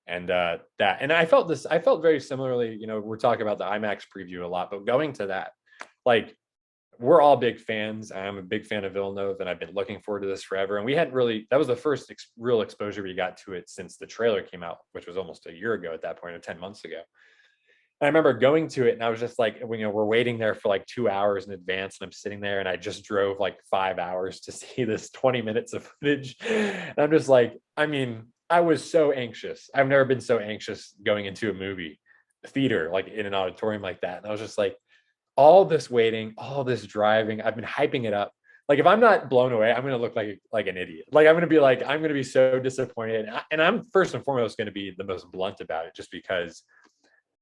Speaker 4: And I felt very similarly. We're talking about the IMAX preview a lot, but going to that, like, we're all big fans. I'm a big fan of Villeneuve, and I've been looking forward to this forever. And we hadn't really, that was the first real exposure we got to it since the trailer came out, which was almost a year ago at that point, or 10 months ago. I remember going to it, and I was just like, we're waiting there for like 2 hours in advance, and I'm sitting there, and I just drove like 5 hours to see this 20 minutes of footage. And I'm just like, I mean, I was so anxious. I've never been so anxious going into a movie theater, like in an auditorium like that. And I was just like, all this waiting, all this driving, I've been hyping it up. Like, if I'm not blown away, I'm going to look like an idiot. Like, I'm going to be so disappointed. And I'm first and foremost going to be the most blunt about it, just because,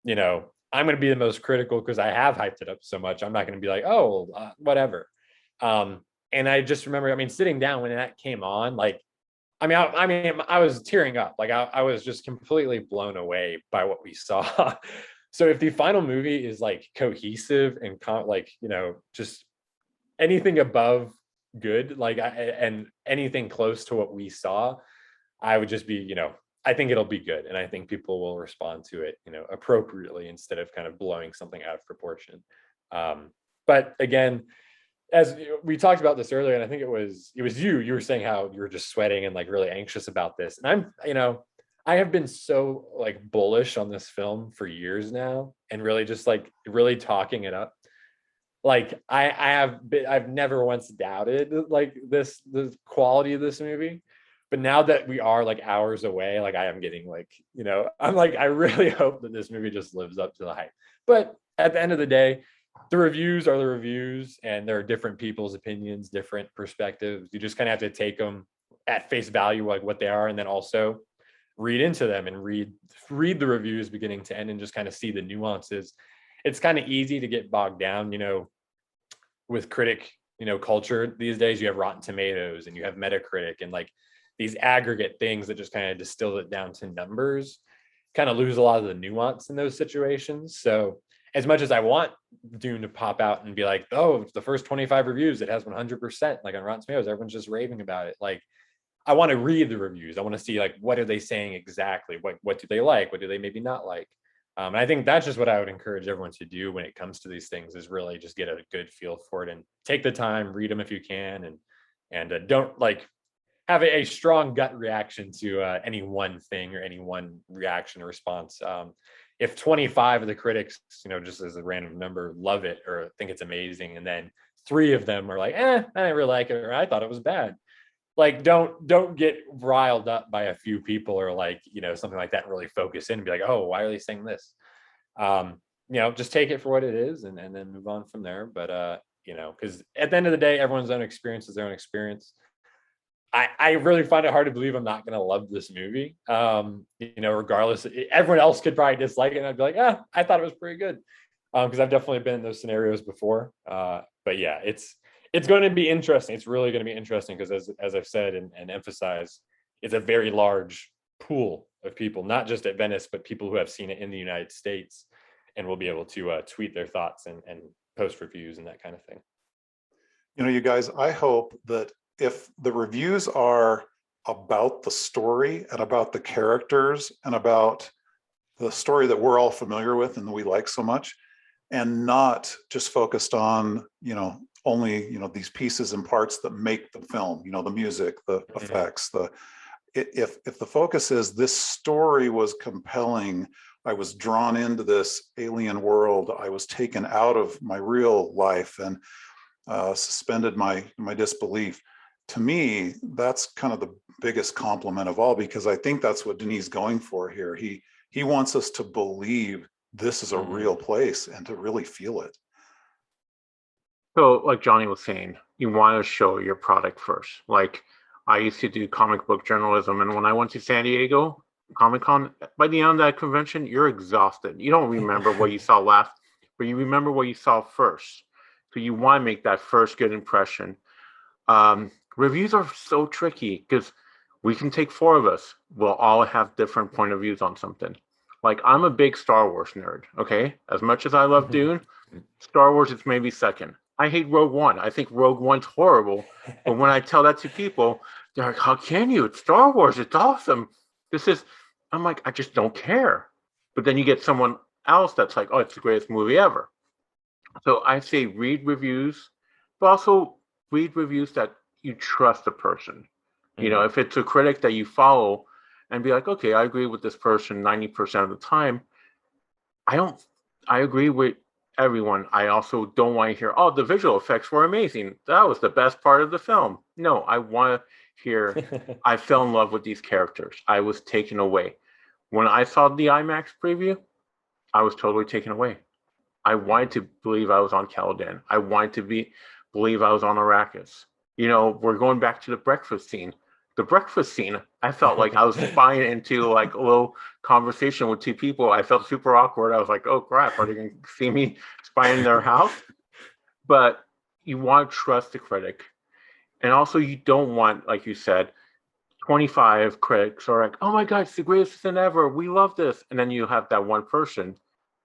Speaker 4: I'm going to be the most critical, because I have hyped it up so much. I'm not going to be like, oh, whatever. And I just remember, sitting down when that came on, like, I was tearing up. Like, I was just completely blown away by what we saw. So if the final movie is like cohesive and just anything above good, like, and anything close to what we saw, I would just be, I think it'll be good. And I think people will respond to it, appropriately, instead of kind of blowing something out of proportion. But again, as we talked about this earlier, and I think it was you were saying how you were just sweating and like really anxious about this. And I have been so like bullish on this film for years now, and really just like really talking it up. Like, I've never once doubted like the quality of this movie. But now that we are like hours away, like, I am getting like, I'm like, I really hope that this movie just lives up to the hype. But at the end of the day, the reviews are the reviews, and there are different people's opinions, different perspectives. You just kind of have to take them at face value, like what they are, and then also read into them and read the reviews beginning to end, and just kind of see the nuances. It's kind of easy to get bogged down, with critic, culture these days. You have Rotten Tomatoes and you have Metacritic, and like these aggregate things that just kind of distill it down to numbers, kind of lose a lot of the nuance in those situations. So as much as I want Dune to pop out and be like, oh, it's the first 25 reviews, it has 100%, like on Rotten Tomatoes, everyone's just raving about it. Like, I want to read the reviews. I want to see like, what are they saying exactly? What do they like? What do they maybe not like? And I think that's just what I would encourage everyone to do when it comes to these things, is really just get a good feel for it and take the time, read them if you can, and don't like have a strong gut reaction to any one thing or any one reaction or response. If 25 of the critics, just as a random number, love it or think it's amazing, and then 3 of them are like, I didn't really like it, or I thought it was bad, like don't get riled up by a few people or like, you know, something like that, and really focus in and be like, oh, why are they saying this? You know, just take it for what it is and then move on from there. But you know, because at the end of the day, everyone's own experience is their own experience. I really find it hard to believe I'm not going to love this movie. You know, regardless, everyone else could probably dislike it, and I'd be like, I thought it was pretty good. Because I've definitely been in those scenarios before. But yeah, it's going to be interesting. It's really going to be interesting because, as I've said and emphasized, it's a very large pool of people, not just at Venice, but people who have seen it in the United States and will be able to tweet their thoughts and post reviews and that kind of thing.
Speaker 5: You know, you guys, I hope that if the reviews are about the story and about the characters and about the story that we're all familiar with and that we like so much, and not just focused on, you know, only, you know, these pieces and parts that make the film, you know, the music, the effects, if the focus is this story was compelling, I was drawn into this alien world, I was taken out of my real life and suspended my disbelief. To me, that's kind of the biggest compliment of all, because I think that's what Denis is going for here. He wants us to believe this is a real place and to really feel it.
Speaker 3: So, like Johnny was saying, you want to show your product first. Like, I used to do comic book journalism, and when I went to San Diego Comic-Con, by the end of that convention, you're exhausted. You don't remember what you saw last, but you remember what you saw first. So you want to make that first good impression. Reviews are so tricky because we can take four of us. We'll all have different point of views on something. Like, I'm a big Star Wars nerd, okay? As much as I love Dune, Star Wars is maybe second. I hate Rogue One. I think Rogue One's horrible. But when I tell that to people, they're like, how can you? It's Star Wars. It's awesome. I'm like, I just don't care. But then you get someone else that's like, oh, it's the greatest movie ever. So I say read reviews, but also read reviews that you trust the person. You know, if it's a critic that you follow and be like, okay, I agree with this person 90% of the time. I agree with everyone. I also don't want to hear, oh, the visual effects were amazing. That was the best part of the film. No, I want to hear, I fell in love with these characters. I was taken away. When I saw the IMAX preview, I was totally taken away. I wanted to believe I was on Caladan. I wanted to believe I was on Arrakis. You know, we're going back to the breakfast scene. The breakfast scene, I felt like I was spying into like a little conversation with two people. I felt super awkward. I was like, oh crap, are they going to see me spying in their house? But you want to trust the critic. And also you don't want, like you said, 25 critics are like, oh my God, it's the greatest thing ever. We love this. And then you have that one person.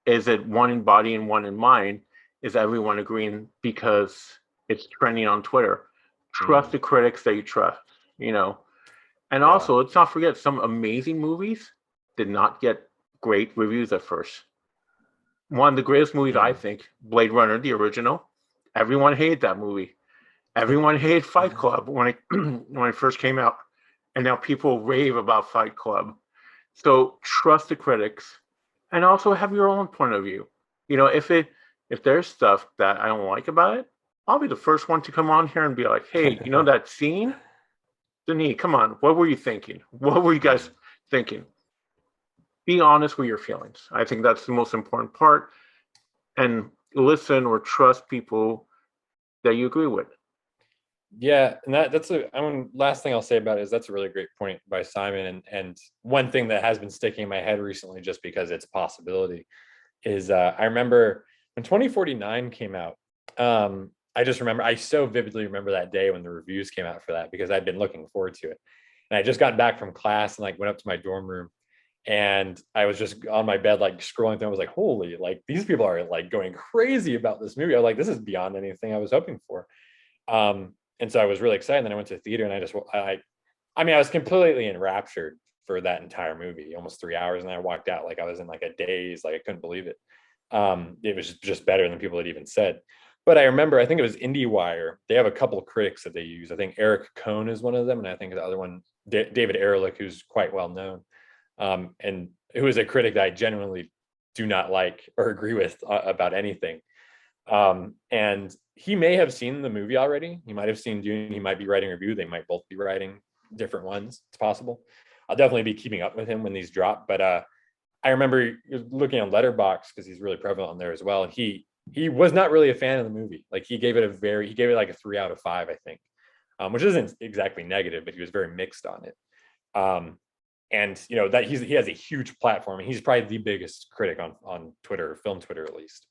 Speaker 3: Is it one in body and one in mind? Is everyone agreeing because it's trending on Twitter? Trust the critics that you trust, you know. And also, let's not forget, some amazing movies did not get great reviews at first. One of the greatest movies, I think, Blade Runner, the original, everyone hated that movie. Everyone hated Fight Club when it first came out. And now people rave about Fight Club. So trust the critics and also have your own point of view. You know, if there's stuff that I don't like about it, I'll be the first one to come on here and be like, hey, you know that scene? Denis, come on. What were you thinking? What were you guys thinking? Be honest with your feelings. I think that's the most important part. And listen or trust people that you agree with.
Speaker 4: Yeah, and last thing I'll say about it is that's a really great point by Simon. And one thing that has been sticking in my head recently, just because it's a possibility, is I remember when 2049 came out. I so vividly remember that day when the reviews came out for that, because I'd been looking forward to it. And I just got back from class and like went up to my dorm room, and I was just on my bed, like scrolling through. I was like, holy, like these people are like going crazy about this movie. I was like, this is beyond anything I was hoping for. And so I was really excited. And then I went to the theater and I was completely enraptured for that entire movie, almost 3 hours. And I walked out like I was in like a daze, like I couldn't believe it. It was just better than people had even said. But I remember, I think it was IndieWire. They have a couple of critics that they use. I think Eric Cohn is one of them. And I think the other one, David Ehrlich, who's quite well known. And who is a critic that I genuinely do not like or agree with about anything. And he may have seen the movie already. He might have seen Dune. He might be writing a review. They might both be writing different ones. It's possible. I'll definitely be keeping up with him when these drop. But I remember looking on Letterboxd because he's really prevalent on there as well. And he was not really a fan of the movie. Like he gave it like a 3 out of 5, I think, which isn't exactly negative, but he was very mixed on it. And that he has a huge platform, and he's probably the biggest critic on Twitter, film Twitter at least.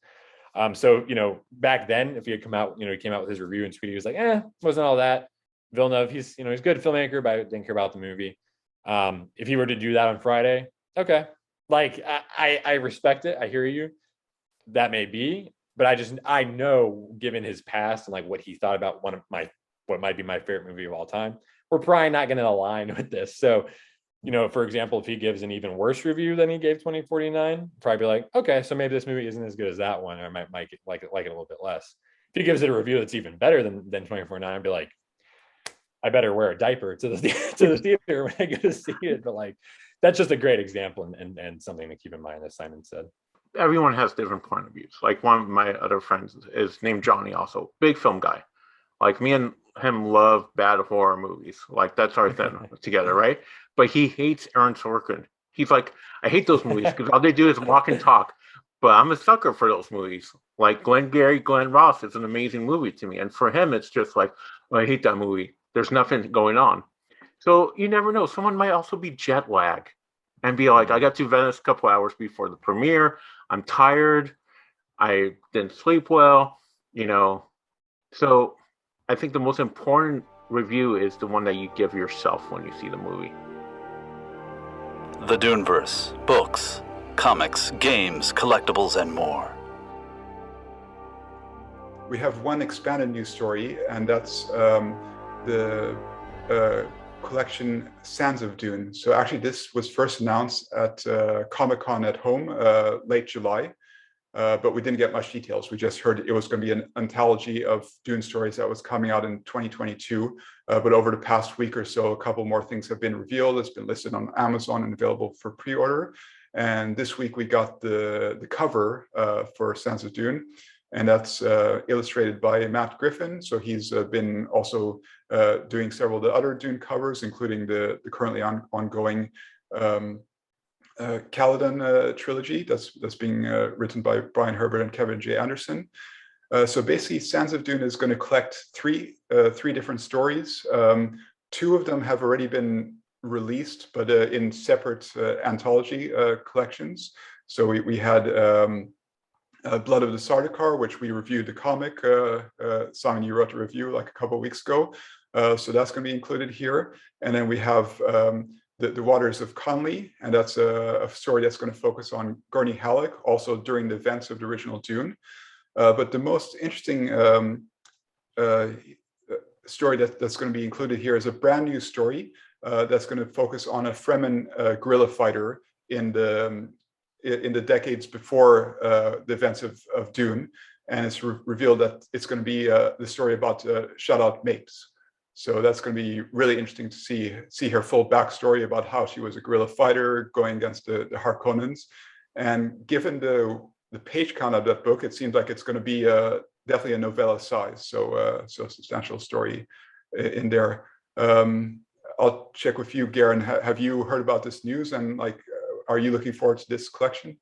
Speaker 4: So back then, if he had come out, he came out with his review and tweet, he was like, wasn't all that. Villeneuve, he's a good filmmaker, but I didn't care about the movie. If he were to do that on Friday, okay, like I respect it. I hear you. That may be, but I know, given his past and like what he thought about what might be my favorite movie of all time, we're probably not going to align with this. So, for example, if he gives an even worse review than he gave 2049, probably be like, okay, so maybe this movie isn't as good as that one, or I might like it a little bit less. If he gives it a review that's even better than 2049, I'd be like, I better wear a diaper to the theater when I go to see it. But like, that's just a great example and something to keep in mind, as Simon said.
Speaker 3: Everyone has different point of views. Like one of my other friends is named Johnny, also big film guy. Like me and him love bad horror movies. Like that's our thing together, right? But he hates Aaron Sorkin. He's like, I hate those movies because all they do is walk and talk. But I'm a sucker for those movies. Like Glenn Ross is an amazing movie to me. And for him, it's just like, I hate that movie. There's nothing going on. So you never know. Someone might also be jet lag and be like, I got to Venice a couple hours before the premiere. I'm tired. I didn't sleep well, So I think the most important review is the one that you give yourself when you see the movie.
Speaker 1: The Duniverse, books, comics, games, collectibles, and more.
Speaker 2: We have one expanded news story, and that's the collection Sands of Dune. So actually this was first announced at Comic-Con at home late July, but we didn't get much details. We just heard it was going to be an anthology of Dune stories that was coming out in 2022. But over the past week or so, a couple more things have been revealed. It's been listed on Amazon and available for pre-order. And this week we got the cover for Sands of Dune. And that's illustrated by Matt Griffin. So he's been also doing several of the other Dune covers, including the currently ongoing Caladan trilogy that's being written by Brian Herbert and Kevin J. Anderson. So basically, Sands of Dune is going to collect three different stories. Two of them have already been released, but in separate anthology collections. So we had Blood of the Sardaukar, which we reviewed the comic. Simon, you wrote a review like a couple of weeks ago. So that's going to be included here. And then we have the Waters of Conley, and that's a story that's going to focus on Gurney Halleck, also during the events of the original Dune. But the most interesting story that's going to be included here is a brand new story that's going to focus on a Fremen guerrilla fighter in the decades before the events of Dune, and it's revealed that it's going to be the story about Shaddad Mapes. So that's going to be really interesting to see her full backstory about how she was a guerrilla fighter going against the Harkonnens. And given the page count of that book, it seems like it's going to be definitely a novella size. So a substantial story in there. I'll check with you, Garin. Have you heard about this news, and are you looking forward to this collection?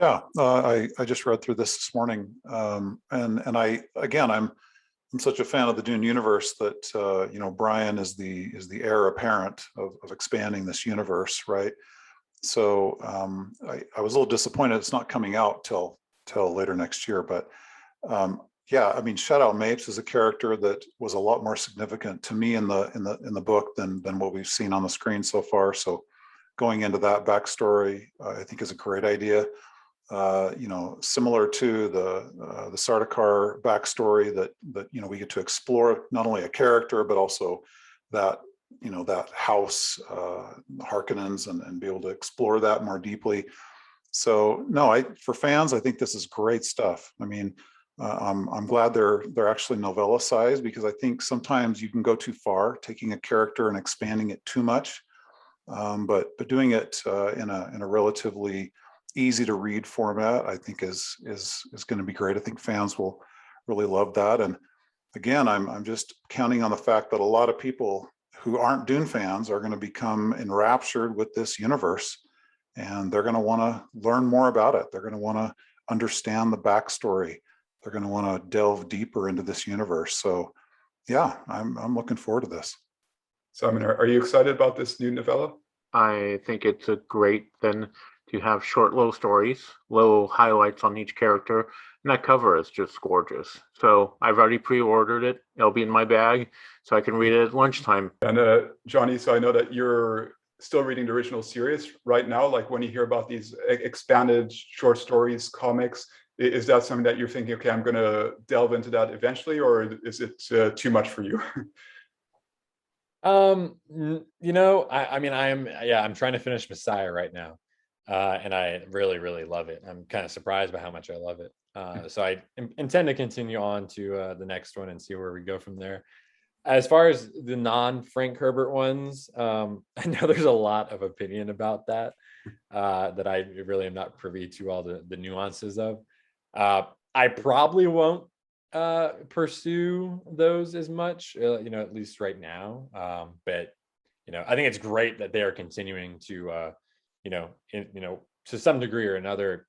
Speaker 5: Yeah, I just read through this morning, and I'm such a fan of the Dune universe that Brian is the heir apparent of expanding this universe, right? So I was a little disappointed it's not coming out till later next year, but yeah, I mean, Shaddad Mapes is a character that was a lot more significant to me in the book than what we've seen on the screen so far. So going into that backstory, I think is a great idea. Similar to the Sardaukar backstory that we get to explore not only a character but also that house, Harkonnens, and be able to explore that more deeply. So no, for fans, I think this is great stuff. I mean, I'm glad they're actually novella sized, because I think sometimes you can go too far taking a character and expanding it too much. But doing it in a relatively easy to read format, I think is going to be great. I think fans will really love that. And again, I'm just counting on the fact that a lot of people who aren't Dune fans are going to become enraptured with this universe, and they're going to want to learn more about it. They're going to want to understand the backstory. They're going to want to delve deeper into this universe. So yeah, I'm looking forward to this.
Speaker 2: Simon, are you excited about this new novella?
Speaker 3: I think it's a great thing to have short little stories, little highlights on each character, and that cover is just gorgeous. So I've already pre-ordered it. It'll be in my bag so I can read it at lunchtime.
Speaker 2: And Johnny, so I know that you're still reading the original series right now. Like when you hear about these expanded short stories, comics, is that something that you're thinking, okay, I'm going to delve into that eventually, or is it too much for you?
Speaker 4: I'm trying to finish Messiah right now. And I really, really love it. I'm kind of surprised by how much I love it. So I intend to continue on to the next one and see where we go from there. As far as the non-Frank Herbert ones, I know there's a lot of opinion about that that I really am not privy to all the nuances of. I probably won't pursue those as much, at least right now. But I think it's great that they are continuing to, to some degree or another,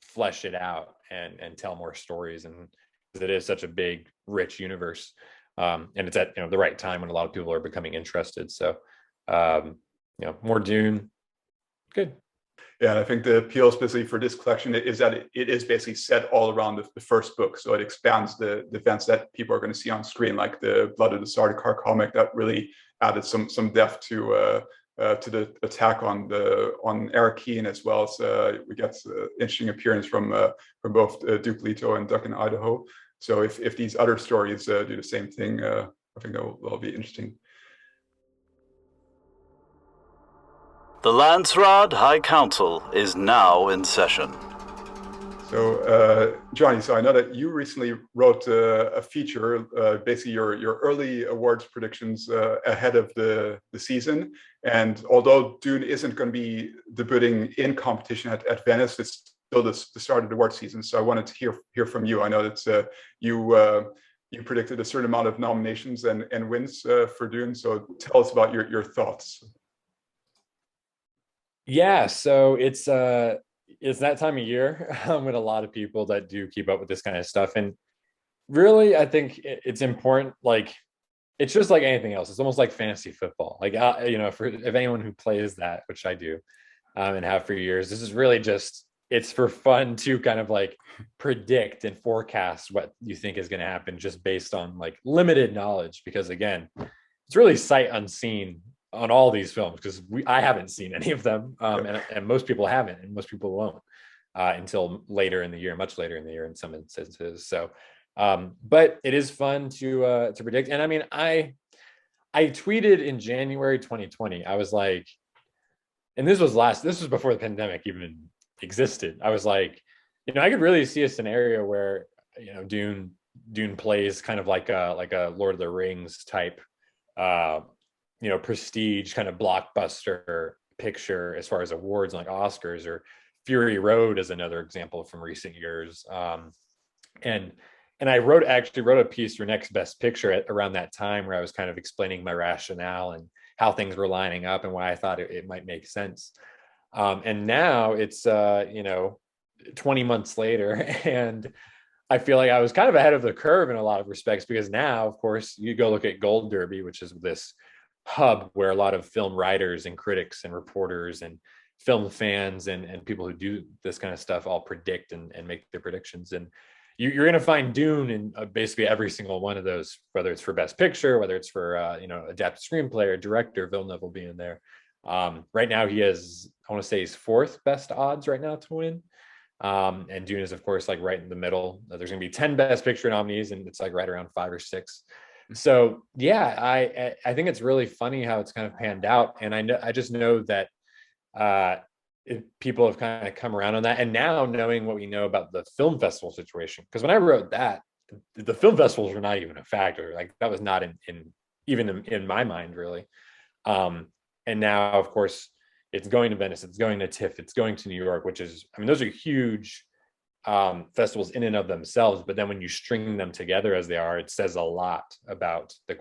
Speaker 4: flesh it out and tell more stories, and because it is such a big, rich universe, and it's at the right time when a lot of people are becoming interested. So, more Dune, good.
Speaker 2: Yeah, and I think the appeal specifically for this collection is that it is basically set all around the first book. So it expands the events that people are going to see on screen, like the Blood of the Sardaukar comic that really added some depth to the attack on Arakeen, as well as we get interesting appearance from both Duke Leto and Duck in Idaho. So if these other stories do the same thing, I think that'll be interesting.
Speaker 1: The Landsraad High Council is now in session.
Speaker 2: So, Johnny, so I know that you recently wrote a feature, basically your early awards predictions ahead of the season. And although Dune isn't going to be debuting in competition at Venice, it's still the start of the award season. So I wanted to hear from you. I know that you predicted a certain amount of nominations and wins for Dune. So tell us about your thoughts.
Speaker 4: Yeah, so it's that time of year with a lot of people that do keep up with this kind of stuff, and really, I think it's important. Like, it's just like anything else. It's almost like fantasy football. Like, if anyone who plays that, which I do, and have for years, this is really just it's for fun to kind of like predict and forecast what you think is going to happen just based on like limited knowledge. Because again, it's really sight unseen on all these films, because I haven't seen any of them, and most people haven't, and most people won't until later in the year, much later in the year in some instances. So, but it is fun to predict. And I mean, I tweeted in January 2020. I was like, and this was before the pandemic even existed. I was like, I could really see a scenario where Dune plays kind of like a Lord of the Rings type. Prestige kind of blockbuster picture as far as awards like Oscars, or Fury Road is another example from recent years. And I actually wrote a piece for Next Best Picture around that time, where I was kind of explaining my rationale and how things were lining up and why I thought it might make sense. And now it's 20 months later, and I feel like I was kind of ahead of the curve in a lot of respects, because now, of course, you go look at Gold Derby, which is this hub where a lot of film writers and critics and reporters and film fans and people who do this kind of stuff all predict and make their predictions. And you're going to find Dune in basically every single one of those, whether it's for Best Picture, whether it's for adapted screenplay or director. Villeneuve will be in there. Right now he has, I want to say, his fourth best odds right now to win. And Dune is, of course, like right in the middle. There's going to be 10 Best Picture nominees, and it's like right around 5 or 6. So yeah, I think it's really funny how it's kind of panned out, and I just know that people have kind of come around on that, and now knowing what we know about the film festival situation, because when I wrote that, the film festivals were not even a factor. Like, that was not even in my mind, really. And now, of course, it's going to Venice, it's going to TIFF, it's going to New York, which is, I mean, those are huge festivals in and of themselves. But then when you string them together as they are, it says a lot about the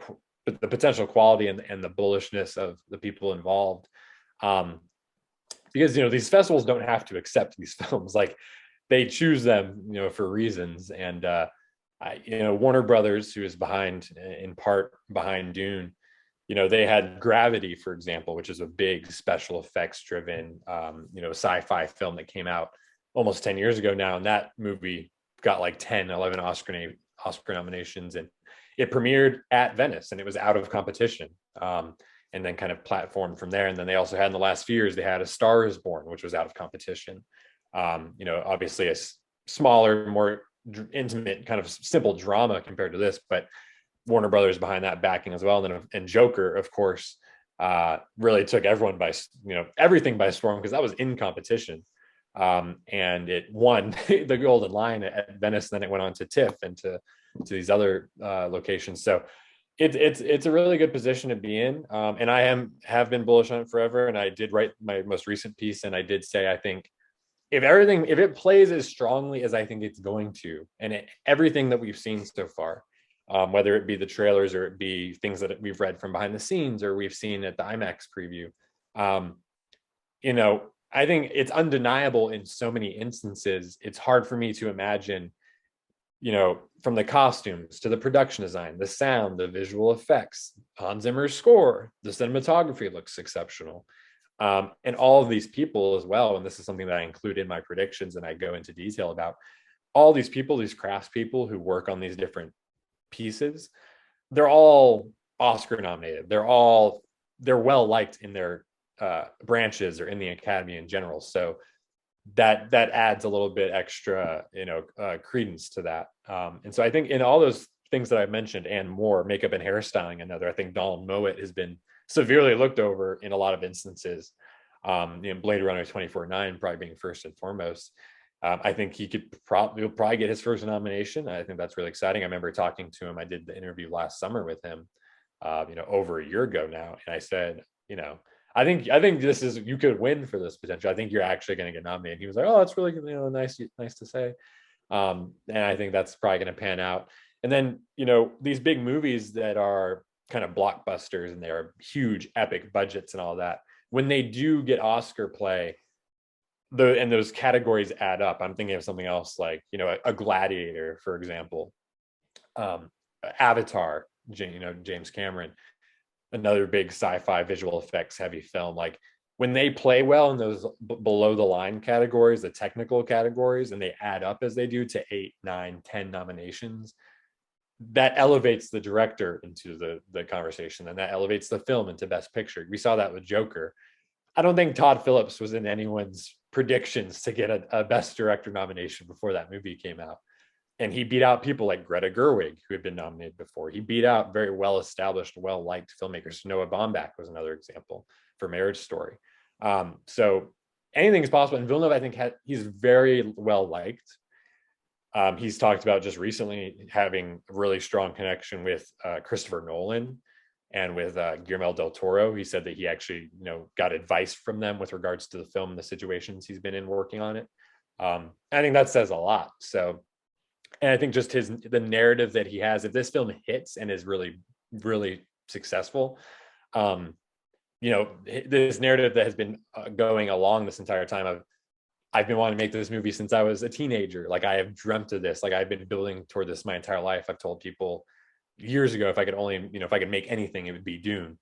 Speaker 4: potential quality and the bullishness of the people involved. Because, you know, these festivals don't have to accept these films. Like, they choose them, you know, for reasons. And, you know, Warner Brothers, who is in part behind Dune, you know, they had Gravity, for example, which is a big special effects driven, you know, sci-fi film that came out almost 10 years ago now. And that movie got like 11 Oscar nominations, and it premiered at Venice, and it was out of competition. And then kind of platformed from there. And then they also had, in the last few years, they had A Star Is Born, which was out of competition. You know, obviously a smaller, more intimate, kind of simple drama compared to this, but Warner Brothers behind that backing as well. And Joker, of course, really took everyone by, you know, everything by storm, because that was in competition. And it won the Golden Lion at Venice. Then it went on to TIFF and to these other locations. So it's a really good position to be in. And I have been bullish on it forever. And I did write my most recent piece, and I did say, I think if it plays as strongly as I think it's going to, and everything that we've seen so far, whether it be the trailers or it be things that we've read from behind the scenes or we've seen at the IMAX preview, you know, I think it's undeniable in so many instances. It's hard for me to imagine, you know, from the costumes to the production design, the sound, the visual effects, Hans Zimmer's score, the cinematography looks exceptional. And all of these people as well, and this is something that I include in my predictions and I go into detail about, all these people, these craftspeople who work on these different pieces, they're all Oscar nominated. They're well liked in their branches or in the Academy in general. So that adds a little bit extra, you know, credence to that. And so I think in all those things that I mentioned and more, makeup and hairstyling, I think Donald Mowat has been severely looked over in a lot of instances. You know, Blade Runner 2049 probably being first and foremost. I think he'll probably get his first nomination. I think that's really exciting. I remember talking to him. I did the interview last summer with him, you know, over a year ago now, and I said, you know, I think this is, you could win for this potential. I think you're actually going to get nominated. He was like, oh, that's really, you know, nice to say. And I think that's probably going to pan out. And then, you know, these big movies that are kind of blockbusters and they're huge epic budgets and all that, when they do get Oscar play, and those categories add up. I'm thinking of something else like, you know, a Gladiator, for example, Avatar, you know, James Cameron, another big sci-fi visual effects heavy film. Like, when they play well in those below the line categories, the technical categories, and they add up as they do to 8, 9, 10 nominations, that elevates the director into the conversation, and that elevates the film into Best Picture. We saw that with Joker. I don't think Todd Phillips was in anyone's predictions to get a Best Director nomination before that movie came out. And he beat out people like Greta Gerwig, who had been nominated before. He beat out very well-established, well-liked filmmakers. Noah Baumbach was another example for Marriage Story. So anything is possible. And Villeneuve, I think, he's very well-liked. He's talked about just recently having a really strong connection with Christopher Nolan and with Guillermo del Toro. He said that he actually, you know, got advice from them with regards to the film and the situations he's been in working on it. I think that says a lot. So, and I think just the narrative that he has, if this film hits and is really, really successful, you know, this narrative that has been going along this entire time, I've been wanting to make this movie since I was a teenager. Like, I have dreamt of this. Like, I've been building toward this my entire life. I've told people years ago, if I could make anything, it would be Dune.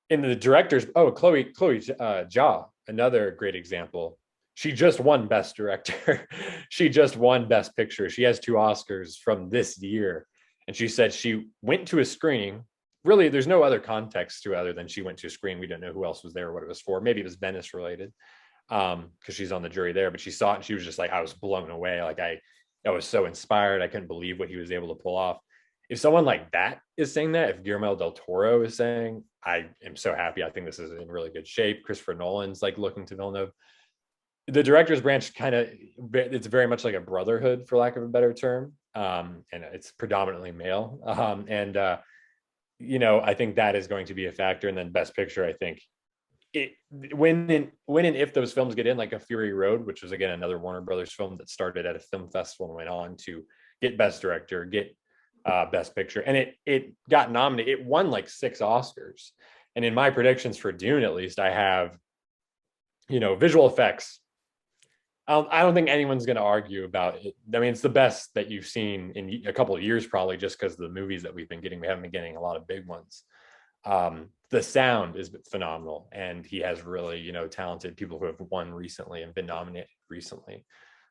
Speaker 4: And the directors, Chloe Zhao, another great example. She just won Best Director. She just won Best Picture. She has 2 Oscars from this year. And she said she went to a screening. Really, there's no other context to it other than she went to a screening. We don't know who else was there or what it was for. Maybe it was Venice related, because she's on the jury there. But she saw it and she was just like, I was blown away. Like, I was so inspired. I couldn't believe what he was able to pull off. If someone like that is saying that, if Guillermo del Toro is saying, I am so happy, I think this is in really good shape. Christopher Nolan's like looking to Villeneuve. The director's branch it's very much like a brotherhood, for lack of a better term. And it's predominantly male. You know, I think that is going to be a factor. And then Best Picture, I think it when and if those films get in, like a Fury Road, which was again another Warner Brothers film that started at a film festival and went on to get Best Director, get Best Picture, and it got nominated. It won like 6 Oscars. And in my predictions for Dune, at least, I have, visual effects. I don't think anyone's going to argue about it. I mean, it's the best that you've seen in a couple of years, probably just because of the movies that we've been getting. We haven't been getting a lot of big ones. The sound is phenomenal, and he has really, talented people who have won recently and been nominated recently.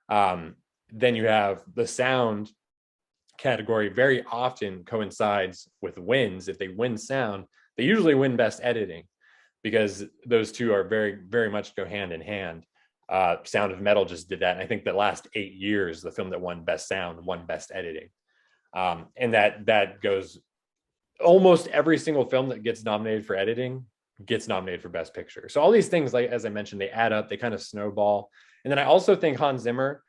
Speaker 4: Then you have the sound category very often coincides with wins. If they win sound, they usually win best editing, because those two are very, very much go hand in hand. Sound of Metal just did that. And I think the last 8 years, the film that won best sound won best editing. And that goes, almost every single film that gets nominated for editing gets nominated for best picture. So all these things, like, as I mentioned, they add up, they kind of snowball. And then I also think Hans Zimmer,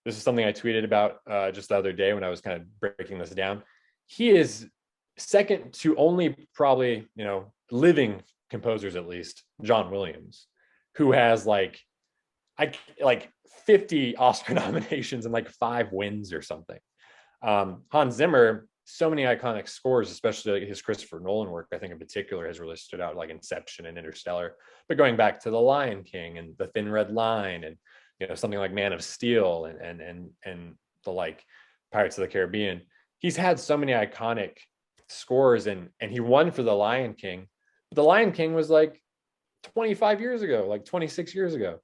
Speaker 4: this is something I tweeted about just the other day when I was kind of breaking this down. He is second to only probably, living composers, at least, John Williams, who has like 50 Oscar nominations and like 5 wins or something. Hans Zimmer, so many iconic scores, especially like his Christopher Nolan work, I think in particular, has really stood out, like Inception and Interstellar. But going back to The Lion King and The Thin Red Line, and something like Man of Steel and the like Pirates of the Caribbean, he's had so many iconic scores, and he won for The Lion King. But The Lion King was like 25 years ago, like 26 years ago.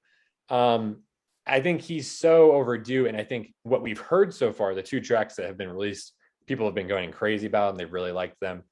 Speaker 4: I think he's so overdue, and I think what we've heard so far, the 2 tracks that have been released, people have been going crazy about, and they really liked them.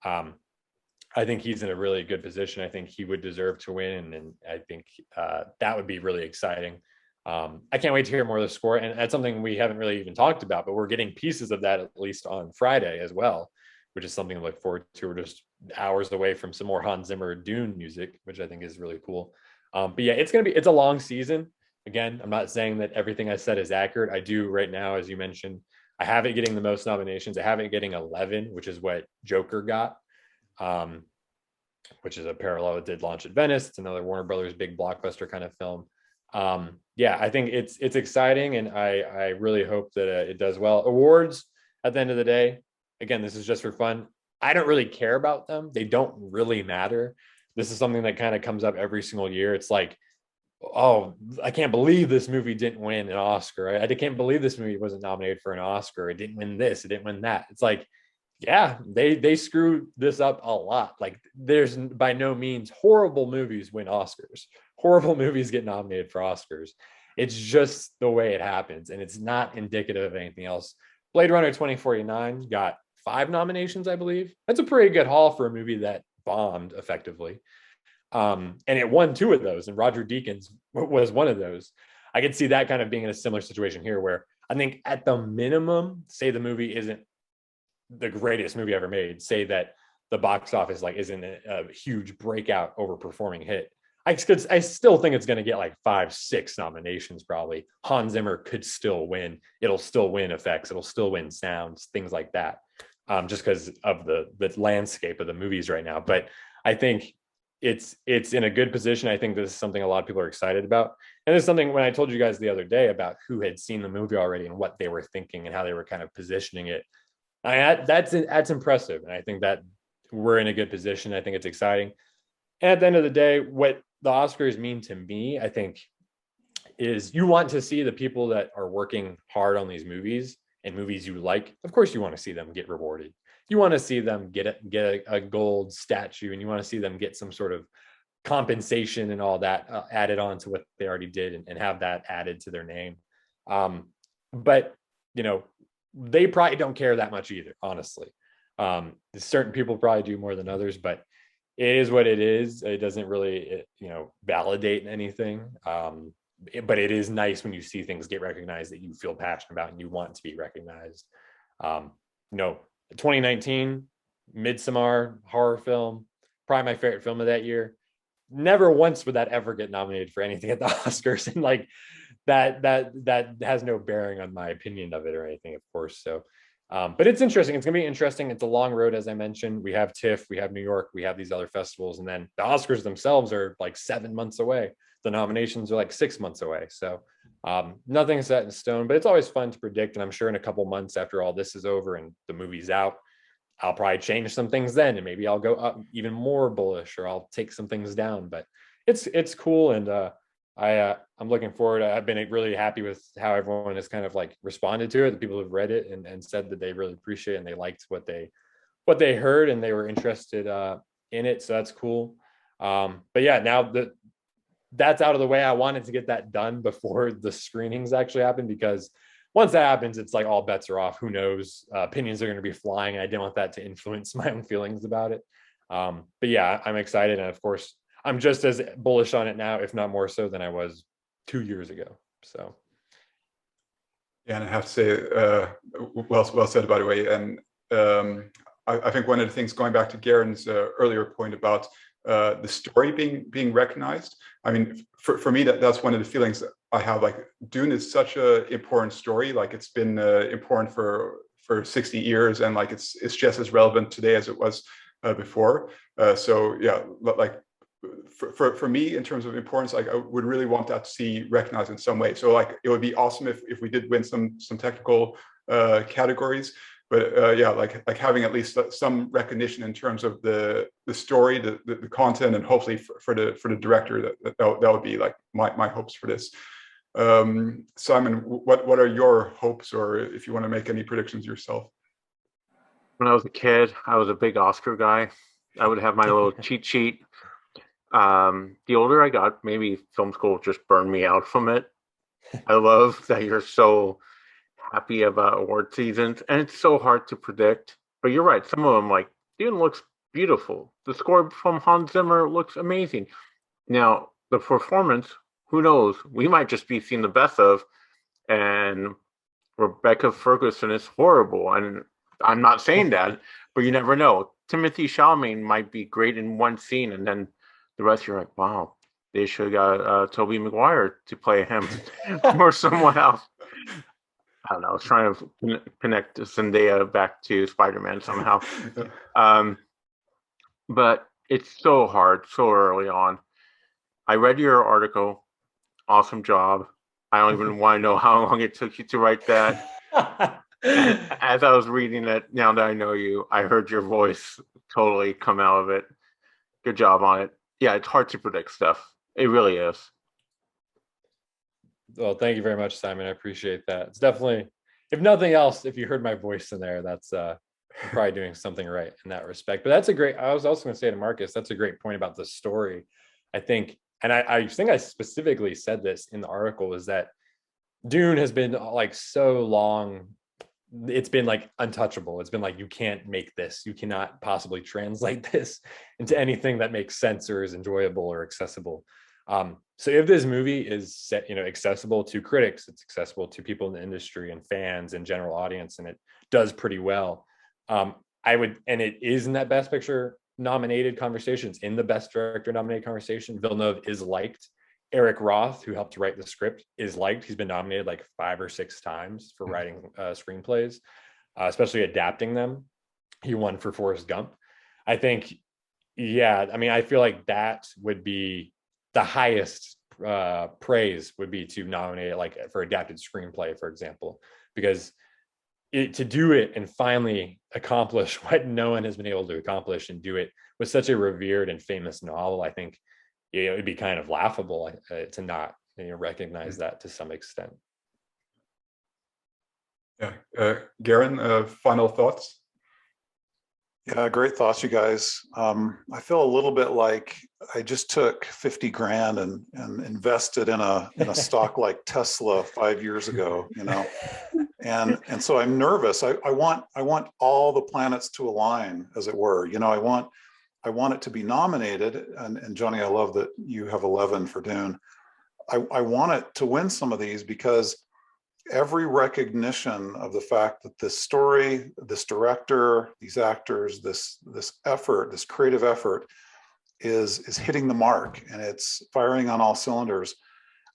Speaker 4: I think he's in a really good position. I think he would deserve to win, and I think that would be really exciting. I can't wait to hear more of the score, and that's something we haven't really even talked about, but we're getting pieces of that at least on Friday as well, which is something to look forward to. We're just hours away from some more Hans Zimmer Dune music, which I think is really cool. But yeah, it's a long season. Again, I'm not saying that everything I said is accurate. I do right now, as you mentioned, I have it getting the most nominations. I have it getting 11, which is what Joker got, which is a parallel. It did launch at Venice. It's another Warner Brothers big blockbuster kind of film. Yeah, I think it's exciting, and I really hope that it does well. Awards, at the end of the day, again, this is just for fun. I don't really care about them. They don't really matter. This is something that kind of comes up every single year. It's like, oh, I can't believe this movie didn't win an Oscar. I can't believe this movie wasn't nominated for an Oscar. It didn't win this. It didn't win that. It's like, yeah, they screwed this up a lot. Like, there's by no means horrible movies win Oscars. Horrible movies get nominated for Oscars. It's just the way it happens, and it's not indicative of anything else. Blade Runner 2049 got 5 nominations, I believe. That's a pretty good haul for a movie that bombed effectively. And it won 2 of those, and Roger Deakins was one of those. I could see that kind of being in a similar situation here, where I think at the minimum, say the movie isn't the greatest movie ever made, say that the box office isn't a huge breakout overperforming hit, I still think it's going to get like 5-6 nominations. Probably Hans Zimmer could still win. It'll still win effects. It'll still win sounds, things like that, just because of the landscape of the movies right now. But I think it's in a good position. I think this is something a lot of people are excited about. And this is something, when I told you guys the other day about who had seen the movie already and what they were thinking and how they were kind of positioning it, that's impressive. And I think that we're in a good position. I think it's exciting. And at the end of the day, what the Oscars mean to me, I think, is you want to see the people that are working hard on these movies and movies you like. Of course, you want to see them get rewarded. You want to see them get a gold statue, and you want to see them get some sort of compensation and all that added on to what they already did, and have that added to their name. But they probably don't care that much either, honestly. Certain people probably do more than others, but it is what it is. It doesn't really validate anything. But it is nice when you see things get recognized that you feel passionate about and you want to be recognized. 2019 Midsommar horror film, probably my favorite film of that year. Never once would that ever get nominated for anything at the Oscars, and that has no bearing on my opinion of it or anything, of course. So But it's interesting. It's going to be interesting. It's a long road, as I mentioned. We have TIFF, we have New York, we have these other festivals, and then the Oscars themselves are like 7 months away. The nominations are like 6 months away. So nothing's set in stone, but it's always fun to predict. And I'm sure in a couple months after all this is over and the movie's out, I'll probably change some things then, and maybe I'll go up even more bullish, or I'll take some things down. But it's cool, and I'm looking forward. I've been really happy with how everyone has kind of like responded to it. The people who've read it and said that they really appreciate it and they liked what they heard and they were interested in it. So that's cool. But yeah, now that that's out of the way, I wanted to get that done before the screenings actually happen, because once that happens, it's like all bets are off. Who knows? Opinions are going to be flying, and I didn't want that to influence my own feelings about it. But yeah, I'm excited, and of course, I'm just as bullish on it now, if not more so, than I was 2 years ago. So,
Speaker 2: yeah, and I have to say, well said, by the way. And I think one of the things, going back to Garen's earlier point about the story being recognized. I mean, for me, that's one of the feelings that I have. Like, Dune is such an important story. Like, it's been important for 60 years, and like it's just as relevant today as it was before. So yeah, like for me, in terms of importance, like I would really want that to see recognized in some way. So like it would be awesome if we did win some technical categories. But yeah, like having at least some recognition in terms of the story, the content, and hopefully for the director, that would be like my hopes for this. Simon, what are your hopes, or if you want to make any predictions yourself?
Speaker 3: When I was a kid, I was a big Oscar guy. I would have my little cheat sheet. The older I got, maybe film school just burned me out from it. I love that you're so happy about award seasons, and it's so hard to predict. But you're right, some of them, like Dune, looks beautiful. The score from Hans Zimmer looks amazing. Now, the performance, who knows? We might just be seeing the best of, and Rebecca Ferguson is horrible. And I'm not saying that, but you never know. Timothy Chalamet might be great in one scene, and then the rest you're like, wow, they should have got Tobey Maguire to play him or someone else. I don't know. I was trying to connect Zendaya back to Spider-Man somehow. But it's so hard, so early on. I read your article. Awesome job. I don't even want to know how long it took you to write that. As I was reading it, now that I know you, I heard your voice totally come out of it. Good job on it. Yeah, it's hard to predict stuff. It really is.
Speaker 4: Well, thank you very much, Simon. I appreciate that. It's definitely, if nothing else, if you heard my voice in there, that's probably doing something right in that respect. But that's a great, I was also going to say to Marcus, that's a great point about the story. I think, and I think I specifically said this in the article, is that Dune has been like so long, it's been like untouchable. It's been like, you can't make this, you cannot possibly translate this into anything that makes sense or is enjoyable or accessible. So if this movie is set, accessible to critics, it's accessible to people in the industry and fans and general audience, and it does pretty well, I would, and it is in that Best Picture nominated conversations, in the Best Director nominated conversation. Villeneuve is liked. Eric Roth, who helped write the script, is liked. He's been nominated like 5 or 6 times for writing screenplays, especially adapting them. He won for Forrest Gump. I think, yeah, I mean, I feel like that would be the highest praise, would be to nominate it like for adapted screenplay, for example, because to do it and finally accomplish what no one has been able to accomplish, and do it with such a revered and famous novel, I think it'd be kind of laughable to not recognize that to some extent.
Speaker 2: Yeah, Garin, final thoughts?
Speaker 5: Yeah, great thoughts, you guys. I feel a little bit like I just took 50 grand and invested in a stock like Tesla 5 years ago, and so I'm nervous. I want all the planets to align, as it were. I want it to be nominated, and Johnny, I love that you have 11 for Dune. I want it to win some of these, because every recognition of the fact that this story, this director, these actors, this effort, this creative effort is hitting the mark, and it's firing on all cylinders.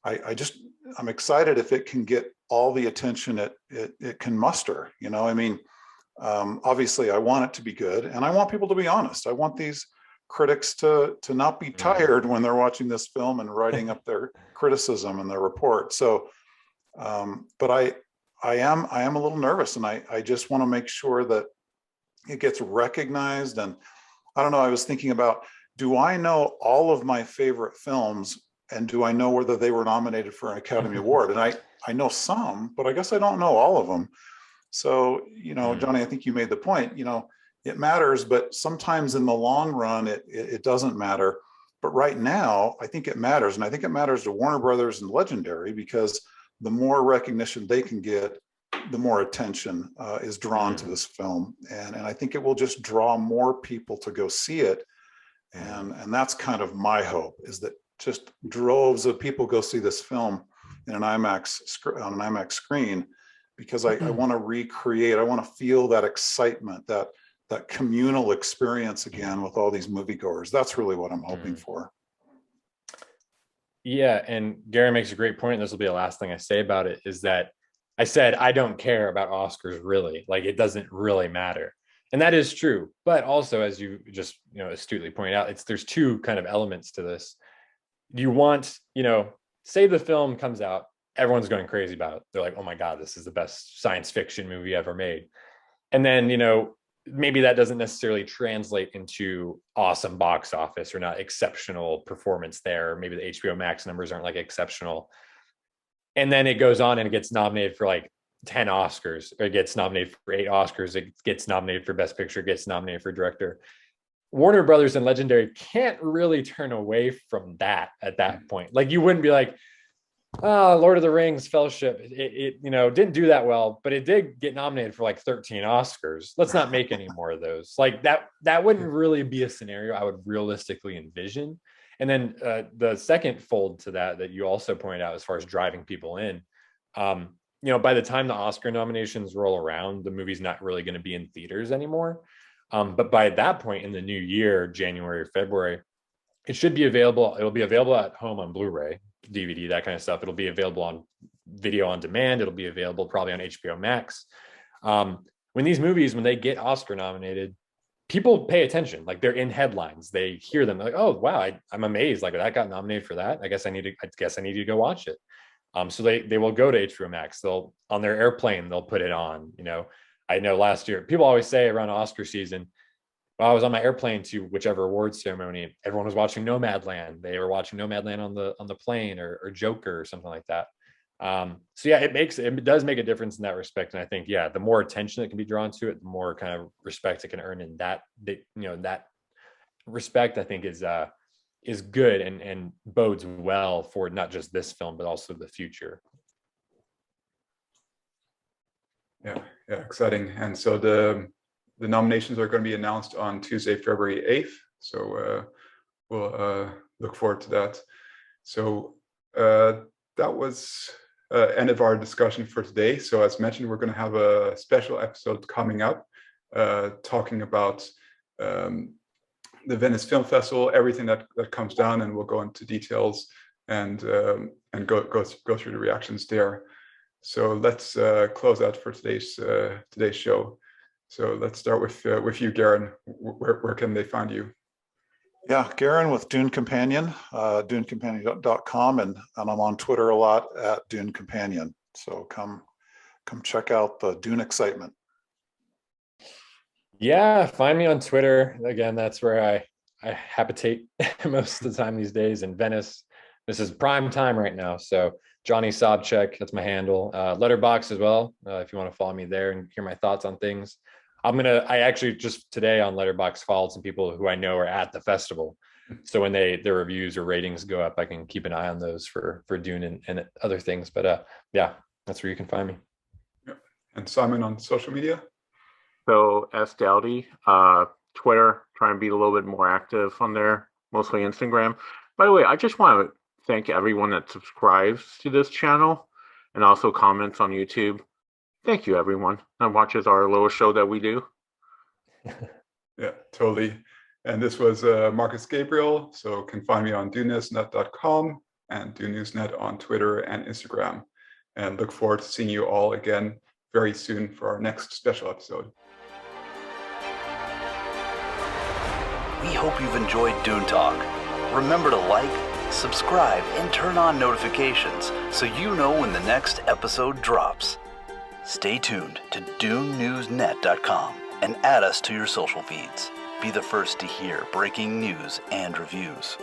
Speaker 5: I'm excited if it can get all the attention it can muster. I mean, Obviously, I want it to be good, and I want people to be honest. I want these critics to not be tired when they're watching this film and writing up their criticism and their report. So, but I am a little nervous, and I just want to make sure that it gets recognized. And I don't know, I was thinking about, do I know all of my favorite films, and do I know whether they were nominated for an Academy Award? And I know some, but I guess I don't know all of them. So, you know, Johnny, I think you made the point, you know, it matters, but sometimes in the long run, it doesn't matter. But right now, I think it matters. And I think it matters to Warner Brothers and Legendary, because the more recognition they can get, the more attention is drawn to this film. And I think it will just draw more people to go see it. And that's kind of my hope, is that just droves of people go see this film in an IMAX on an IMAX screen, because I want to recreate, I want to feel that excitement, that communal experience again with all these moviegoers. That's really what I'm hoping for.
Speaker 4: Yeah, and Gary makes a great point, and this will be the last thing I say about it, is that I said I don't care about Oscars, really. Like, it doesn't really matter. And that is true. But also, as you just, you know, astutely pointed out, there's two kind of elements to this. You want, you know, say the film comes out, everyone's going crazy about it. They're like, oh my God, this is the best science fiction movie ever made. And then, you know, maybe that doesn't necessarily translate into awesome box office, or not exceptional performance there. Maybe the HBO Max numbers aren't like exceptional. And then it goes on and it gets nominated for like 10 Oscars, or it gets nominated for 8 Oscars. It gets nominated for Best Picture, gets nominated for Director. Warner Brothers and Legendary can't really turn away from that at that point. Like, you wouldn't be like, oh, Lord of the Rings Fellowship, it you know, didn't do that well, but it did get nominated for like 13 Oscars. Let's not make any more of those. Like, that wouldn't really be a scenario I would realistically envision. And then the second fold to that you also pointed out, as far as driving people in, you know, by the time the Oscar nominations roll around, the movie's not really going to be in theaters anymore. But by that point in the new year, January or February, it should be available. It'll be available at home on Blu-ray, DVD, that kind of stuff. It'll be available on video on demand. It'll be available probably on HBO Max. When these movies, when they get Oscar nominated, people pay attention. Like, they're in headlines. They hear them. They're like, oh wow, I'm amazed. Like, that got nominated for that. I guess I need to go watch it. So they will go to HBO Max. They'll, on their airplane, they'll put it on. You know, I know last year people always say around Oscar season, well, I was on my airplane to whichever awards ceremony, everyone was watching Nomadland. They were watching Nomadland on the plane, or Joker or something like that. So yeah, it does make a difference in that respect. And I think, yeah, the more attention that can be drawn to it, the more kind of respect it can earn in that respect, I think is good and bodes well for not just this film, but also the future.
Speaker 2: Yeah, exciting. And so the nominations are going to be announced on Tuesday, February 8th. So we'll look forward to that. So that was end of our discussion for today. So as mentioned, we're going to have a special episode coming up, talking about the Venice Film Festival, everything that comes down, and we'll go into details and go through the reactions there. So let's close out for today's show. So let's start with you, Garin. Where can they find you?
Speaker 5: Yeah, Garin with Dune Companion, dunecompanion.com, and I'm on Twitter a lot at Dune Companion. So come check out the Dune excitement.
Speaker 4: Yeah, find me on Twitter. Again, that's where I habitate most of the time these days in Venice. This is prime time right now. So Johnny Sobchak, that's my handle. Letterboxd as well, if you want to follow me there and hear my thoughts on things. I actually just today on Letterboxd followed some people who I know are at the festival. So when their reviews or ratings go up, I can keep an eye on those for Dune and other things. But yeah, that's where you can find me.
Speaker 2: Yeah. And Simon on social media?
Speaker 3: So S Dowdy, Twitter, trying to be a little bit more active on there, mostly Instagram. By the way, I just want to thank everyone that subscribes to this channel and also comments on YouTube. Thank you, everyone that watches our little show that we do.
Speaker 2: Yeah, totally. And this was Marcus Gabriel. So can find me on DuneNewsNet.com and DuneNewsNet on Twitter and Instagram. And look forward to seeing you all again very soon for our next special episode.
Speaker 1: We hope you've enjoyed Dune Talk. Remember to like, subscribe, and turn on notifications so you know when the next episode drops. Stay tuned to DuneNewsNet.com and add us to your social feeds. Be the first to hear breaking news and reviews.